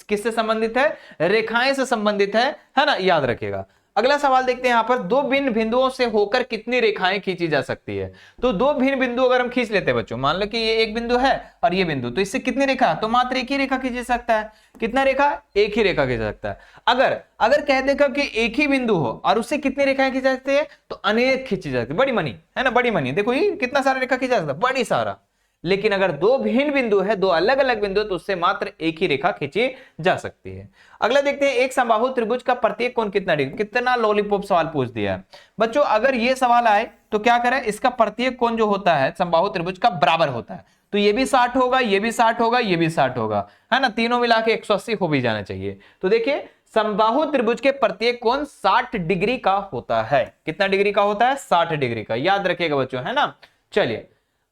S1: किससे संबंधित है, रेखाएं से संबंधित है ना, याद रखिएगा। अगला सवाल देखते हैं, यहां पर दो भिन्न बिंदुओं से होकर कितनी रेखाएं खींची जा सकती है। तो दो भिन्न बिंदु अगर हम खींच लेते हैं बच्चों, मान लो कि ये एक बिंदु है और ये बिंदु, तो इससे कितनी रेखा, तो मात्र एक ही रेखा खींच सकता है। कितना रेखा, एक ही रेखा खींच सकता है। अगर कह देगा कि एक ही बिंदु हो और उससे कितनी रेखाएं खींच सकते हैं, तो अनेक खींची जा सकती है। बड़ी मनी है ना, बड़ी मनी। देखो ये कितना सारा रेखा खींचा सकता है, बड़ी सारा। लेकिन अगर दो भिन्न बिंदु है, दो अलग अलग बिंदु, तो उससे मात्र एक ही रेखा खींची जा सकती है। अगला देखते हैं, एक समबाहु त्रिभुज का प्रत्येक कोण कितना डिग्री। कितना लॉलीपॉप सवाल पूछ दिया है बच्चों। अगर ये सवाल आए तो क्या करें, इसका प्रत्येक कोण जो होता है समबाहु त्रिभुज का बराबर होता है। तो ये भी 60 होगा, ये भी 60 होगा, ये भी 60 होगा, है ना, तीनों मिला के 180 हो भी जाना चाहिए। तो देखिए समबाहु त्रिभुज के प्रत्येक कोण 60 डिग्री का होता है। कितना डिग्री का होता है? 60 डिग्री का, याद रखिएगा बच्चों, है ना। चलिए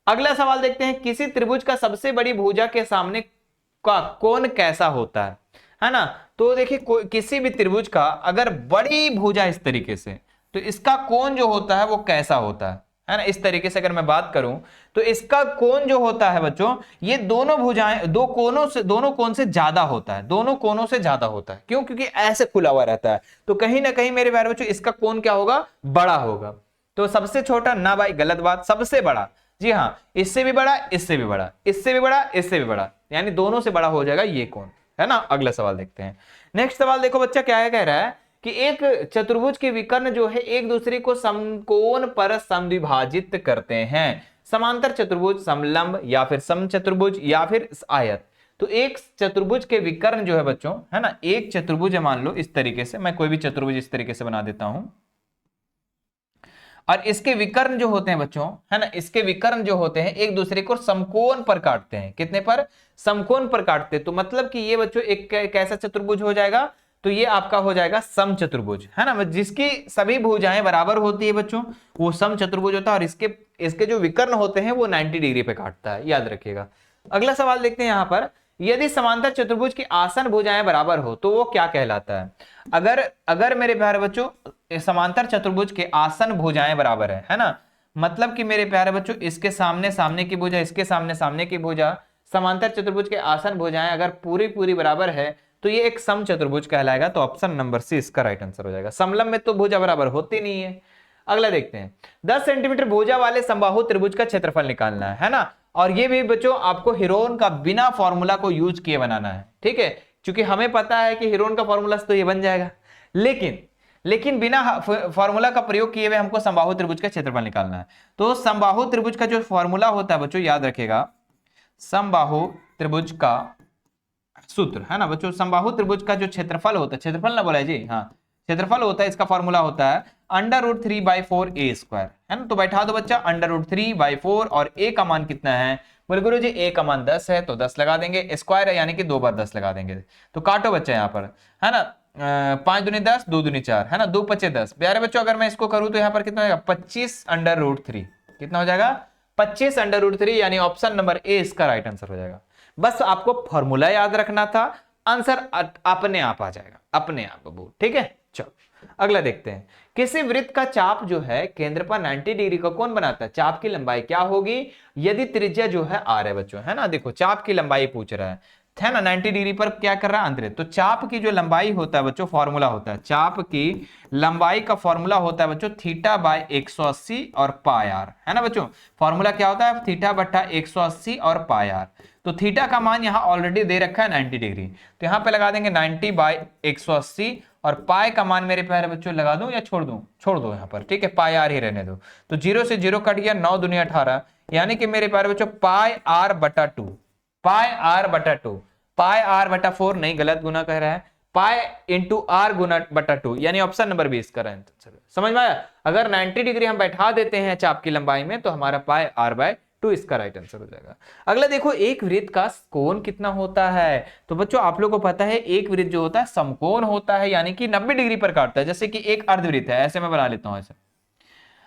S1: अगला सवाल देखते हैं, किसी त्रिभुज का सबसे बड़ी भुजा के सामने का कोण कैसा होता है ना। तो देखिए किसी भी त्रिभुज का अगर बड़ी भुजा इस तरीके से, तो इसका कोण जो होता है वो कैसा होता है ना। इस तरीके से अगर मैं बात करूं तो इसका कोण जो होता है बच्चों, ये दोनों भुजाएं दोनों कोण से ज्यादा होता है, दोनों कोणों से ज्यादा होता है। क्यों? क्योंकि ऐसे खुला हुआ रहता है, तो कहीं ना कहीं मेरे प्यारे बच्चों इसका कोण क्या होगा? बड़ा होगा। तो सबसे छोटा ना भाई, गलत बात, सबसे बड़ा, जी हाँ, इससे भी बड़ा, इससे भी बड़ा, इससे भी बड़ा, इससे भी बड़ा, यानी दोनों से बड़ा हो जाएगा ये कोण, है ना। अगला सवाल देखते हैं। नेक्स्ट सवाल देखो बच्चा, क्या कह रहा है कि एक चतुर्भुज के विकर्ण जो है एक दूसरे को समकोण पर समद्विभाजित करते हैं। समांतर चतुर्भुज, समलंब, या फिर समचतुर्भुज, या फिर आयत। तो एक चतुर्भुज के विकर्ण जो है बच्चों, है ना, एक चतुर्भुज है, मान लो इस तरीके से, मैं कोई भी चतुर्भुज इस तरीके से बना देता हूं, और इसके विकर्ण जो होते हैं बच्चों, है ना, इसके विकर्ण जो होते हैं एक दूसरे को समकोण पर काटते हैं। कितने पर? समकोण पर काटते हैं। तो मतलब कि ये बच्चों एक कैसा चतुर्भुज हो जाएगा? तो ये आपका हो जाएगा समचतुर्भुज, है ना, जिसकी सभी भुजाएं बराबर होती है बच्चों, वो समचतुर्भुज होता है। और इसके जो विकर्ण होते हैं वो 90 डिग्री पे काटता है, याद रखिएगा। अगला सवाल देखते हैं यहां पर, यदि समांतर चतुर्भुज की आसन भुजाएं बराबर हो तो वो क्या कहलाता है? अगर मेरे प्यारे बच्चों समांतर चतुर्भुज के आसन भुजाएं बराबर है ना, मतलब कि मेरे प्यारे बच्चों इसके सामने सामने की भुजा, इसके सामने सामने की भुजा, समांतर चतुर्भुज के आसन भुजाएं अगर पूरी बराबर है तो ये एक समचतुर्भुज कहलाएगा। तो ऑप्शन नंबर सी इसका राइट आंसर हो जाएगा। समलंब में तो भुजा बराबर होती नहीं है। अगला देखते हैं, 10 सेंटीमीटर भुजा वाले समबाहु त्रिभुज का क्षेत्रफल निकालना है ना। और ये भी बच्चों आपको हीरोन का बिना फॉर्मूला को यूज किए बनाना है, ठीक है, क्योंकि हमें पता है कि हीरोन का फॉर्मूला तो ये बन जाएगा, लेकिन बिना फॉर्मूला का प्रयोग किए हुए हमको समबाहु त्रिभुज का क्षेत्रफल निकालना है। तो समबाहु त्रिभुज का जो फॉर्मूला होता है बच्चों, याद रखिएगा, समबाहु त्रिभुज का सूत्र, है ना बच्चों, समबाहु त्रिभुज का जो क्षेत्रफल होता है, क्षेत्रफल ना बोला जी, हाँ, क्षेत्रफल होता है, इसका फॉर्मूला होता है √3/4 a स्क्वायर, है ना। तो बैठा दो बच्चा √3/4, और a का मान कितना है? बोले गुरु जी a का मान 10 है, तो 10 लगा देंगे, स्क्वायर है यानी कि 2 बार 10 लगा देंगे। तो काटो बच्चा यहाँ पर, है ना, 5 दूनी 10, 2 दूनी 4, है ना, 2 पचे 10। प्यारे बच्चों अगर मैं इसको करूं तो यहाँ पर कितना हो जाएगा? 25√3। कितना हो जाएगा? 25√3, यानी ऑप्शन नंबर ए इसका राइट आंसर हो जाएगा। बस आपको फॉर्मूला याद रखना था, आंसर अपने आप आ जाएगा, अपने आप बबू, ठीक है। चलो अगला देखते हैं, किसी वृत्त का चाप जो है केंद्र पर 90 डिग्री का कोण बनाता है, चाप की लंबाई क्या होगी यदि त्रिज्या जो है r है बच्चों, है ना। देखो चाप की लंबाई पूछ रहा है ना, 90 डिग्री पर क्या कर रहा है? अंतरित। तो चाप की जो लंबाई होता है बच्चों, फॉर्मूला होता है, चाप की लंबाई का फॉर्मूला होता है बच्चों θ/180 और πr, है ना बच्चों। फॉर्मूला क्या होता है? θ/180 और πr। तो थीटा का मान यहाँ ऑलरेडी दे रखा है 90 डिग्री, तो यहाँ पे लगा देंगे 90/180, और पाई का मान मेरे प्यारे बच्चों लगा दूं या छोड़ दूं? छोड़ दो यहाँ पर, ठीक है, पाई आर ही रहने दो। तो 0 से 0 कट गया, 9 दूनी 18, यानी कि मेरे प्यारे बच्चों πr/2, πr/2, πr/4 नहीं, गलत गुना कह रहा है, पाई इंटू आर गुना बटा 2, यानी ऑप्शन नंबर 20 का आंसर। समझ में आया? अगर 90 डिग्री हम बैठा देते हैं चाप की लंबाई में तो हमारा πr/2 इसका राइट आंसर हो जाएगा। अगला देखो, एक वृत्त का कोण कितना होता है? तो बच्चों आप लोगों को पता है एक वृत्त जो होता है समकोण होता है, यानी कि 90 डिग्री पर काटता है। जैसे कि एक अर्धवृत्त है, ऐसे मैं बना लेता हूं, ऐसे,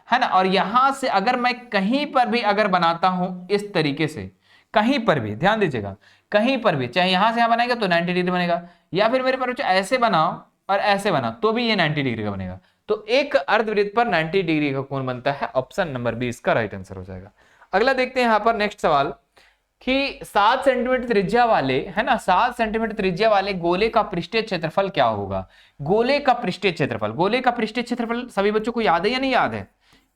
S1: है ना, और यहां से अगर मैं कहीं पर भी अगर बनाता हूं इस तरीके से, कहीं पर भी ध्यान दीजिएगा, कहीं पर भी, चाहे यहां से यहां बनाएगा तो 90 डिग्री बनेगा, या फिर मेरे पर ऐसे बनाओ और ऐसे बना तो भी ये 90 डिग्री का बनेगा। तो एक अर्धवृत्त पर 90 डिग्री का कोण बनता है, ऑप्शन नंबर 20 का राइट आंसर हो जाएगा। अगला देखते हैं यहां पर नेक्स्ट सवाल कि 7 सेंटीमीटर त्रिज्या वाले, है ना, 7 सेंटीमीटर त्रिज्या वाले गोले का पृष्ठीय क्षेत्रफल क्या होगा? गोले का पृष्ठीय क्षेत्रफल, गोले का पृष्ठीय क्षेत्रफल सभी बच्चों को याद है या नहीं याद है?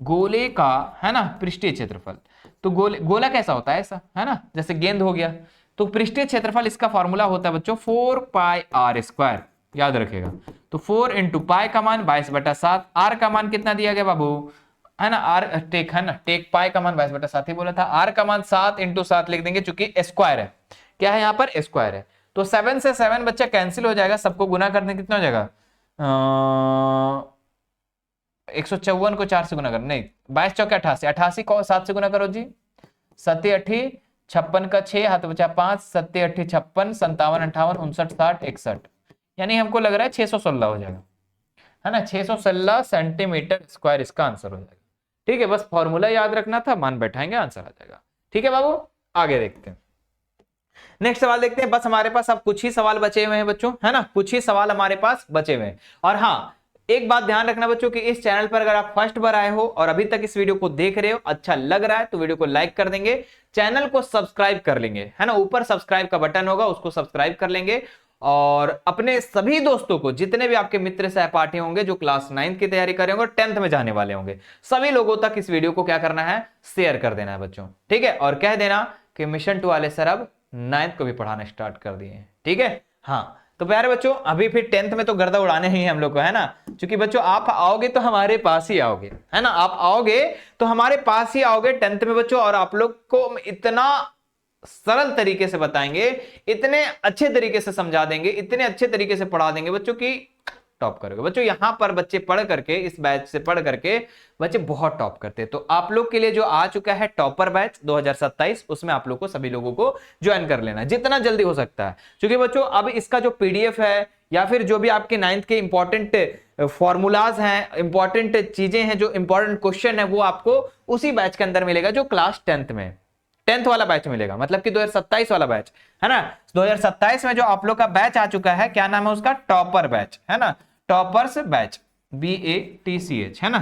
S1: गोले का, है ना, पृष्ठीय क्षेत्रफल, तो गोला कैसा होता है? ऐसा, है ना, जैसे गेंद हो गया। तो पृष्ठीय क्षेत्रफल इसका फॉर्मूला होता है बच्चों 4πr², याद रखेगा। तो 4 × पाई का मान 22/7, आर का मान कितना दिया गया बाबू? है ना, आर टेक है ना, टेक पाई का मान 22/7 ही बोला था। आर का मान 7 × 7 लिख देंगे, चूंकि स्क्वायर है, क्या है यहाँ पर स्क्वायर है। तो 7 से 7 बच्चा कैंसिल हो जाएगा, सबको गुना करने कितना हो जाएगा, 154 को 4 से गुना कर, नहीं 22 चौके 88, 88 को 7 से गुना करो जी, 7 8 56 का 6 हाथ बचा 5, 7 8 56, 57 58 59 60 61, यानी हमको लग रहा है 616 हो जाएगा, है ना, 616 सेंटीमीटर स्क्वायर इसका आंसर हो जाएगा। ठीक है, बस फॉर्मूला याद रखना था, मान बैठाएंगे आंसर आ जाएगा। ठीक है बाबू, आगे देखते हैं, नेक्स्ट सवाल देखते हैं। बस हमारे पास अब कुछ ही सवाल बचे हुए हैं बच्चों, है ना, कुछ ही सवाल हमारे पास बचे हुए हैं। और हाँ, एक बात ध्यान रखना बच्चों कि इस चैनल पर अगर आप फर्स्ट बार आए हो और अभी तक इस वीडियो को देख रहे हो, अच्छा लग रहा है तो वीडियो को लाइक कर देंगे, चैनल को सब्सक्राइब कर लेंगे, है ना, ऊपर सब्सक्राइब का बटन होगा उसको सब्सक्राइब कर लेंगे, और अपने सभी दोस्तों को, जितने भी आपके मित्र सहपाठी होंगे जो क्लास 9th की तैयारी कर रहे होंगे, 10th में जाने वाले होंगे, सभी लोगों तक इस वीडियो को क्या करना है, शेयर कर देना है बच्चों। ठीक है, और कह देना कि मिशन 2 वाले सर अब 9th को भी पढ़ाना स्टार्ट कर दिए हैं। ठीक है, हाँ तो प्यारे बच्चों, अभी फिर 10th में तो गर्दा उड़ाने ही है हम लोग को, है ना, क्योंकि बच्चों आप आओगे तो हमारे पास ही आओगे, है ना, आप आओगे तो हमारे पास ही आओगे 10th में बच्चों, और आप लोग को इतना सरल तरीके से बताएंगे, इतने अच्छे तरीके से समझा देंगे, इतने अच्छे तरीके से पढ़ा देंगे बच्चों की टॉप करोगे बच्चों। यहां पर बच्चे पढ़ करके, इस बैच से पढ़ करके बच्चे बहुत टॉप करते हैं। तो आप लोग के लिए जो आ चुका है टॉपर बैच 2027, उसमें आप लोग को, सभी लोगों को ज्वाइन कर लेना है जितना जल्दी हो सकता है, क्योंकि बच्चों अब इसका जो पीडीएफ है या फिर जो भी आपके 9th के इंपॉर्टेंट फॉर्मूलाज हैं, इंपॉर्टेंट चीजें हैं, जो इंपॉर्टेंट क्वेश्चन है, वो आपको उसी बैच के अंदर मिलेगा जो क्लास 10th में, 10th वाला बैच मिलेगा, मतलब कि 2027 वाला बैच, है ना। 2027 में जो आप लोग का बैच आ चुका है, क्या नाम है उसका, टॉपर बैच, है ना, टॉपर्स बैच, BATCH, है ना,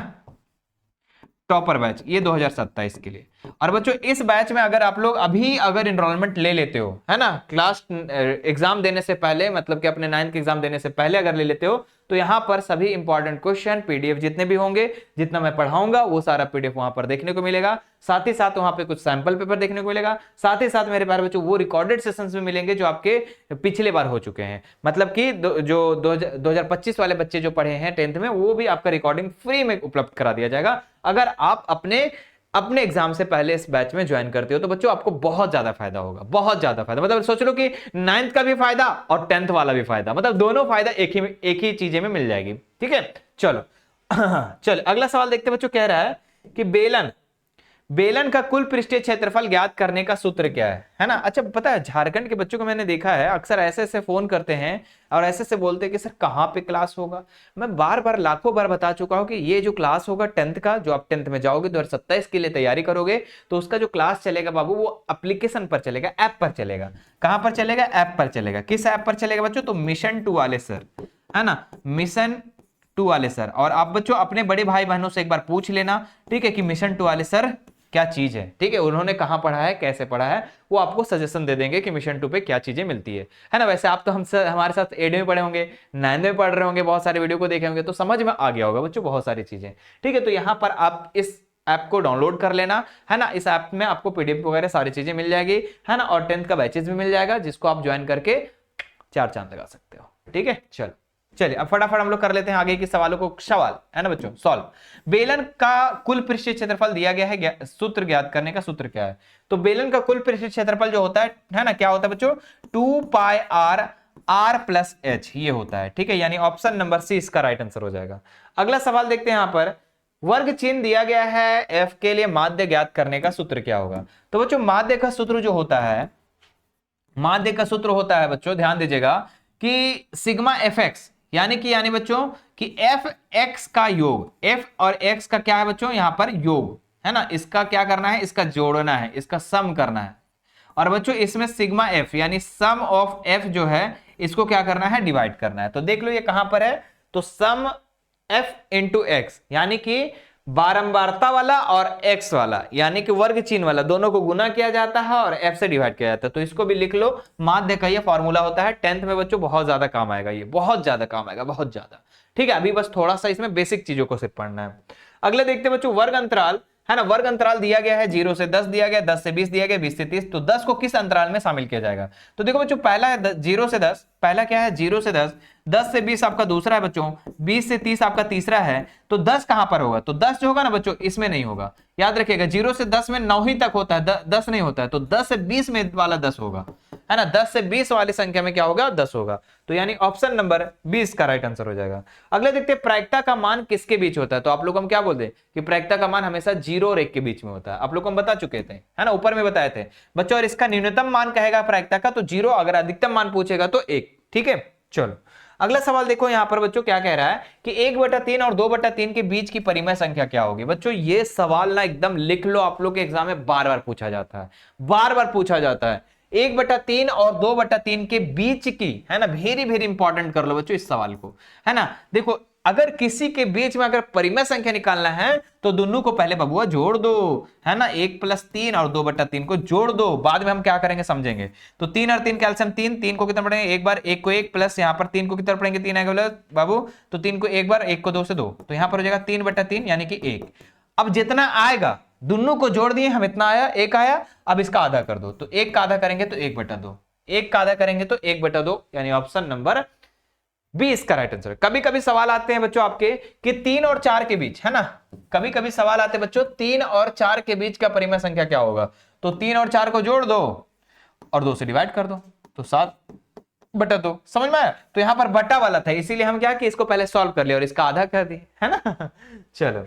S1: टॉपर बैच, ये 2027 के लिए। और बच्चों इस बैच में अगर आप लोग अभी अगर एनरोलमेंट ले लेते हो, है ना, क्लास एग्जाम देने से पहले, मतलब कि अपने 9th के एग्जाम देने से पहले अगर ले लेते हो, तो यहां पर सभी इंपॉर्टेंट क्वेश्चन, पीडीएफ जितने भी होंगे, जितना मैं पढ़ाऊंगा वो सारा पीडीएफ वहां पर देखने को मिलेगा, साथ ही साथ वहां पे कुछ सैंपल पेपर देखने को मिलेगा, साथ ही साथ मेरे प्यारे बच्चों वो रिकॉर्डेड सेशंस भी मिलेंगे जो आपके पिछले बार हो चुके हैं, मतलब कि जो 2025 वाले बच्चे जो पढ़े हैं 10th में, वो भी आपका रिकॉर्डिंग फ्री में उपलब्ध करा दिया जाएगा अगर आप अपने एग्जाम से पहले इस बैच में ज्वाइन करते हो। तो बच्चों आपको बहुत ज्यादा फायदा होगा, बहुत ज्यादा फायदा, मतलब सोच लो कि 9th का भी फायदा और 10th वाला भी फायदा, मतलब दोनों फायदा एक ही चीजें में मिल जाएगी। ठीक है, चलो चलो अगला सवाल देखते हैं बच्चों, कह रहा है कि बेलन का कुल पृष्ठीय क्षेत्रफल ज्ञात करने का सूत्र क्या है ना। अच्छा पता है, झारखंड के बच्चों को मैंने देखा है अक्सर ऐसे फोन करते हैं और ऐसे बोलते हैं कि सर कहां पे क्लास होगा। मैं बार बार लाखों बार बता चुका हूं कि ये जो क्लास होगा 10th का, जो आप 10th में जाओगे 2027 के लिए तैयारी करोगे, तो उसका जो क्लास चलेगा बाबू, वो एप्लीकेशन पर चलेगा, ऐप पर चलेगा। कहां पर चलेगा, ऐप पर चलेगा। किस ऐप पर चलेगा बच्चों, तो मिशन 2 वाले सर, है ना, मिशन 2 वाले सर। और आप बच्चों अपने बड़े भाई बहनों से एक बार पूछ लेना, ठीक है, कि मिशन 2 वाले सर क्या चीज है, ठीक है, उन्होंने कहां पढ़ा है, कैसे पढ़ा है, वो आपको सजेशन दे देंगे कि मिशन 2 पे क्या चीजें मिलती है ना। वैसे आप तो हमारे साथ 8th में पढ़े होंगे, 9th में पढ़ रहे होंगे, बहुत सारे वीडियो को देखे होंगे, तो समझ में आ गया होगा बच्चों बहुत सारी चीजें। ठीक है, तो यहां पर आप इस ऐप को डाउनलोड कर लेना, है ना। इस ऐप में आपको पीडीएफ वगैरह सारी चीजें मिल जाएगी, है ना, और 10th का बैचेस भी मिल जाएगा, जिसको आप ज्वाइन करके 4 चांद लगा सकते हो। ठीक है, चलो चलिए अब फटाफट हम लोग कर लेते हैं आगे के सवालों को, सवाल है ना बच्चों, सॉल्व। बेलन का कुल पृष्ठीय क्षेत्रफल दिया गया है, सूत्र ज्ञात करने का सूत्र क्या है। तो बेलन का कुल पृष्ठीय क्षेत्रफल जो होता है ना, क्या होता है बच्चों, 2πr r+h, ये होता है। ठीक है, यानी ऑप्शन नंबर सी इसका राइट आंसर हो जाएगा। अगला सवाल देखते हैं, यहां पर वर्ग चिन्ह दिया गया है f के लिए, माध्य ज्ञात करने का सूत्र क्या होगा। तो बच्चों माध्य का सूत्र जो होता है, माध्य का सूत्र होता है बच्चों, ध्यान दीजिएगा कि सिग्मा fx, यानी बच्चों कि एफ एक्स का योग, एफ और एक्स का क्या है बच्चों, यहां पर योग, है ना, इसका क्या करना है, इसका जोड़ना है, इसका सम करना है। और बच्चों इसमें सिग्मा एफ यानी सम ऑफ एफ जो है, इसको क्या करना है, डिवाइड करना है। तो देख लो ये कहां पर है, तो सम एफ इंटू एक्स, यानी कि बारंबारता वाला और एक्स वाला, यानी कि वर्ग चिन्ह वाला, दोनों को गुना किया जाता है और एफ से डिवाइड किया जाता है। तो इसको भी लिख लो, माध्य का ये फॉर्मूला होता है। 10th में बच्चों बहुत ज्यादा काम आएगा, ये बहुत ज्यादा काम आएगा, बहुत ज्यादा। ठीक है, अभी बस थोड़ा सा इसमें बेसिक चीजों को सिर्फ पढ़ना है। अगले देखते हैं बच्चों, वर्ग अंतराल है ना, वर्ग अंतराल दिया गया है 0 से 10 दिया गया, 10 से 20 दिया गया, 20 से 30, तो 10 को किस अंतराल में शामिल किया जाएगा? तो देखो बच्चों पहला है 0 से 10, पहला क्या है 0 से 10, 10 से 20 आपका दूसरा है बच्चों, 20 से 30 आपका तीसरा है, तो 10 कहां पर होगा? तो 10 जो होगा ना बच्चों इसमें नहीं होगा, याद रखिएगा 0 से 10 में 9 ही तक होता है, 10 नहीं होता है, तो 10 से 20 में वाला 10 होगा, है ना, 10 से 20 वाली संख्या में क्या होगा? 10 होगा, तो यानी ऑप्शन नंबर 20 का राइट आंसर हो जाएगा। अगले देखते हैं प्रायिकता का मान किसके बीच होता है, तो आप लोग हम क्या बोलते हैं कि प्रायिकता का मान हमेशा 0 और 1 के बीच में होता है, आप लोग को हम बता चुके थे, है ना, ऊपर में बताए थे बच्चों। और इसका न्यूनतम मान कहेगा प्रायिकता का तो 0, अगर अधिकतम मान पूछेगा तो 1, ठीक है। चलो अगला सवाल देखो यहां पर बच्चों क्या कह रहा है कि 1/3 और 2/3 के बीच की परिमेय संख्या क्या होगी? बच्चों ये सवाल ना एकदम लिख लो, आप लोग के एग्जाम में बार बार पूछा जाता है, बार बार पूछा जाता है। 1/3 और 2/3 के बीच की, है ना, वेरी वेरी इंपॉर्टेंट कर लो बच्चों इस सवाल को, है ना। देखो अगर किसी के बीच में अगर परिमेय संख्या निकालना है तो दोनों को पहले बबुआ जोड़ दो, है ना, 1+3 और 2/3 को जोड़ दो, बाद में हम क्या करेंगे समझेंगे। तो 3 और 3 कैल्शियम 3, 3 को कितना पढ़ेंगे एक बार, 1 को 1 प्लस यहाँ पर 3 को कितना पढ़ेंगे 3 आएगा बाबू, तो 3 को एक बार, 1 को 2 से 2, तो यहाँ पर हो जाएगा 3/3 यानी कि 1। अब जितना आएगा दोनों को जोड़ दिए हम, इतना आया 1 आया, अब इसका आधा कर दो, तो 1 का आधा करेंगे तो 1/2, 1 का आधा करेंगे तो 1/2, यानी ऑप्शन नंबर 20 का राइट आंसर। कभी कभी सवाल आते हैं बच्चों आपके कि 3 और 4 के बीच, है ना, कभी कभी सवाल आते हैं बच्चों 3 और 4 के बीच का परिमेय संख्या क्या होगा? तो 3 और 4 को जोड़ दो और 2 से डिवाइड कर दो, तो 7/2, समझ में आया? तो यहां पर बटा वाला था, इसीलिए हम क्या कि इसको पहले सॉल्व कर लिया और इसका आधा कर दिए, है ना। चलो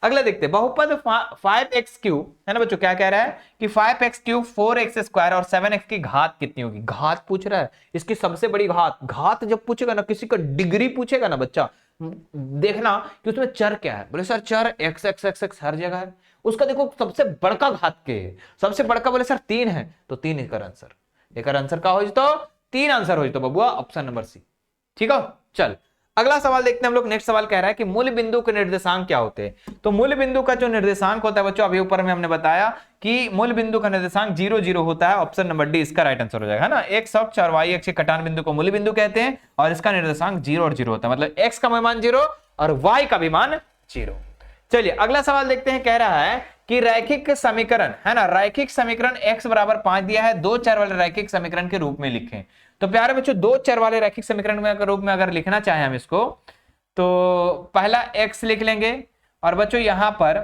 S1: अगला देखते हैं, बहुपद 5x3, है ना बच्चों, क्या कह रहा है कि 5x3 4x² और 7x की घात कितनी होगी? घात पूछ रहा है, इसकी सबसे बड़ी घात। घात जब पूछेगा ना, किसी का डिग्री पूछेगा ना बच्चा, देखना कि उसमें चर क्या है। बोले सर चर x हर जगह है, उसका देखो सबसे बड़का घात के है, सबसे बड़का बोले सर 3 है, तो 3 एकर आंसर, एकर आंसर का हो तो 3 आंसर हो तो बबुआ ऑप्शन नंबर सी, ठीक है। चल अगला सवाल देखते हैं हम लोग। नेक्स्ट सवाल कह रहा है कि मूल बिंदु के निर्देशांक क्या होते हैं? तो मूल बिंदु का जो निर्देशांक होता है बच्चों, अभी ऊपर में हमने बताया कि मूल बिंदु का निर्देशांक 0 0 होता है, ऑप्शन नंबर डी इसका राइट आंसर हो जाएगा, है ना। एक्स अक्ष और वाई अक्ष के कटान बिंदु को मूल बिंदु कहते हैं और इसका निर्देशांक 0 और 0 होता है, मतलब एक्स का मान 0 और वाई का भी मान 0। चलिए अगला सवाल देखते हैं, कह रहा है कि रैखिक समीकरण, है ना, रैखिक समीकरण x बराबर 5 दिया है, 2 चर वाले रैखिक समीकरण के रूप में लिखें। तो प्यारे बच्चों 2 चर वाले रैखिक समीकरण में रूप में अगर लिखना चाहें हम इसको, तो पहला x लिख लेंगे और बच्चों यहां पर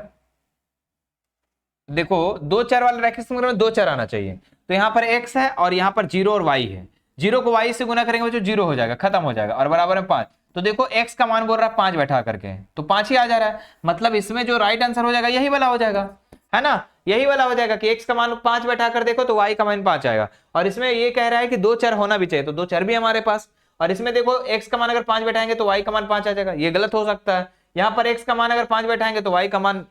S1: देखो 2 चर वाले रैखिक समीकरण में 2 चर आना चाहिए, तो यहां पर x है और यहां पर 0 और y है, 0 को y से गुना करेंगे बच्चों 0 हो जाएगा, खत्म हो जाएगा, और बराबर में 5। तो देखो x का मान बोल रहा है 5 बैठा करके, तो 5 ही आ जा रहा है, मतलब इसमें जो राइट आंसर हो जाएगा यही वाला हो जाएगा, है ना, यही वाला हो जाएगा कि x का मान 5 बैठा कर देखो तो y का मान 5 आएगा। और इसमें ये कह रहा है कि 2 चर होना भी चाहिए, तो 2 चर भी हमारे पास, और इसमें देखो x का मान अगर 5 बैठाएंगे तो y का मान 5 आ जाएगा, ये गलत हो सकता है। यहाँ पर x का मान अगर 5 बैठाएंगे तो y का मान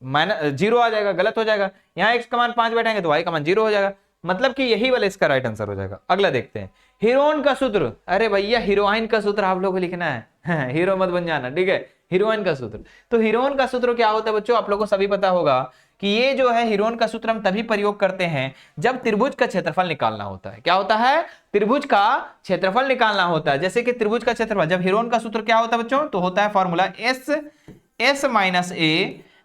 S1: -0 आ जाएगा, गलत हो जाएगा। यहाँ x का मान 5 बैठाएंगे तो y का मान 0 हो जाएगा, मतलब कि यही वाला इसका राइट आंसर हो जाएगा। अगला देखते हैं, हीरोइन का सूत्र, अरे भैया हीरोइन का सूत्र आप लोगों को लिखना है, हीरो मत बन जाना, ठीक है। हीरोइन का सूत्र, तो हीरोइन का सूत्र क्या होता है बच्चों, आप लोगों को सभी पता होगा कि ये जो है हीरोइन का सूत्र हम तभी प्रयोग करते हैं जब त्रिभुज का क्षेत्रफल निकालना होता है। क्या होता है? त्रिभुज का क्षेत्रफल निकालना होता है। जैसे कि त्रिभुज का क्षेत्रफल, जब हीरोइन का सूत्र क्या होता है बच्चों, तो होता है फॉर्मूला s माइनस a,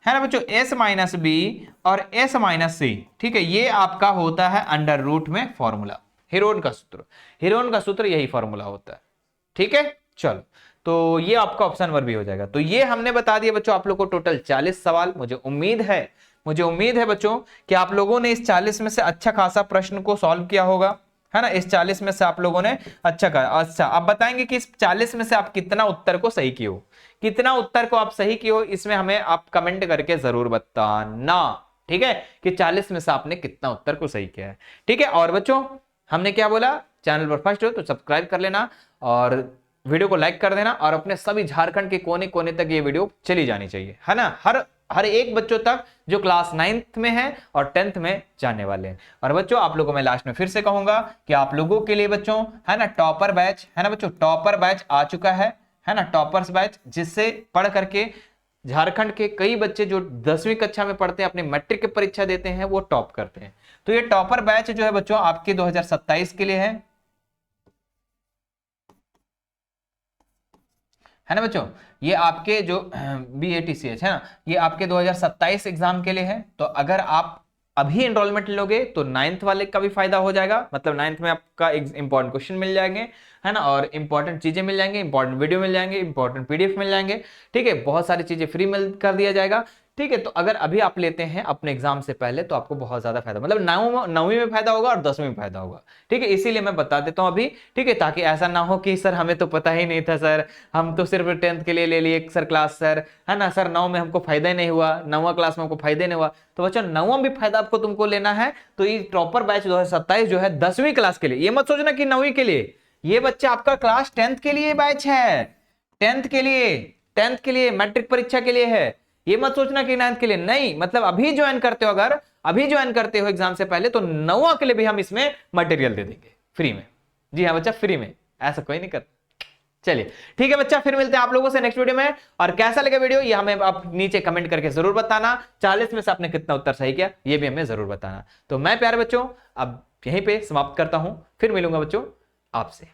S1: है ना बच्चों, s माइनस b और s माइनस c, ठीक है, ये आपका होता है अंडर रूट में फॉर्मूला, हीरोइन का सूत्र। हीरोइन का सूत्र यही फॉर्मूला होता है, ठीक है। चलो तो ये आपका ऑप्शन नंबर भी हो जाएगा। तो ये हमने बता दिया बच्चों आप लोग को टोटल 40 सवाल। मुझे उम्मीद है बच्चों कि आप लोगों ने इस 40 में से अच्छा खासा प्रश्न को सॉल्व किया होगा, है ना। इस 40 में से आप लोगों ने अच्छा आप बताएंगे कि इस 40 में से आप कितना उत्तर को सही किए हो, कितना उत्तर को आप सही किए हो, इसमें हमें आप कमेंट करके जरूर बताना, ठीक है, कि 40 में से आपने कितना उत्तर को सही किया है, ठीक है। और बच्चों हमने क्या बोला, चैनल पर फर्स्ट हो तो सब्सक्राइब कर लेना और वीडियो को लाइक कर देना, और अपने सभी झारखंड के कोने कोने तक ये वीडियो चली जानी चाहिए, है ना, हर एक बच्चों तक जो क्लास 9th में है और 10th में जाने वाले हैं। और बच्चों आप लोगों को मैं लास्ट में फिर से कहूंगा कि आप लोगों के लिए बच्चों, है ना, टॉपर बैच, है ना बच्चों, टॉपर बैच आ चुका है ना, टॉपर्स बैच, जिससे पढ़ करके झारखंड के कई बच्चे जो 10वीं कक्षा में पढ़ते हैं, अपनी मैट्रिक की परीक्षा देते हैं, वो टॉप करते हैं। तो ये टॉपर बैच जो है बच्चों आपके 2027 के लिए है, है ना बच्चों। ये आपके जो BATCH है ना, ये आपके 2027 एग्जाम के लिए है। तो अगर आप अभी एनरोलमेंट लोगे तो 9th वाले का भी फायदा हो जाएगा, मतलब 9th में आपका इंपॉर्टेंट क्वेश्चन मिल जाएंगे, है ना, और इंपॉर्टेंट चीजें मिल जाएंगे, इंपॉर्टेंट वीडियो मिल जाएंगे, इंपॉर्टेंट PDF मिल जाएंगे, ठीक है, बहुत सारी चीजें फ्री मिल कर दिया जाएगा, ठीक है। तो अगर अभी आप लेते हैं अपने एग्जाम से पहले तो आपको बहुत ज्यादा फायदा, मतलब 9वीं में फायदा होगा और 10वीं में फायदा होगा, ठीक है। इसीलिए मैं बता देता हूं अभी, ठीक है, ताकि ऐसा ना हो कि सर हमें तो पता ही नहीं था सर, हम तो सिर्फ 10th के लिए ले लिए सर क्लास सर, है ना सर, 9 में हमको फायदा ही नहीं हुआ, 9वां क्लास में हमको फायदा नहीं हुआ। तो बच्चों 9वां भी फायदा आपको तुमको लेना है तो ये टॉपर बैच 2027 जो है 10वीं क्लास के लिए, ये मत सोचना कि 9वीं के लिए, ये बच्चा आपका क्लास 10th के लिए बैच है, 10th के लिए, 10th के लिए, मैट्रिक परीक्षा के लिए है। ये मत सोचना कि 9th के लिए नहीं, मतलब अभी ज्वाइन करते हो, अगर अभी ज्वाइन करते हो एग्जाम से पहले तो 9वां के लिए भी हम इसमें मटेरियल दे देंगे फ्री में। जी हाँ बच्चा, फ्री में, ऐसा कोई नहीं करता। चलिए ठीक है बच्चा, फिर मिलते हैं आप लोगों से नेक्स्ट वीडियो में। और कैसा लगा वीडियो ये हमें आप नीचे कमेंट करके जरूर बताना। 40 में से आपने कितना उत्तर सही किया ये भी हमें जरूर बताना। तो मैं प्यारे बच्चों अब यहीं पे समाप्त करता हूं, फिर मिलूंगा बच्चों आपसे।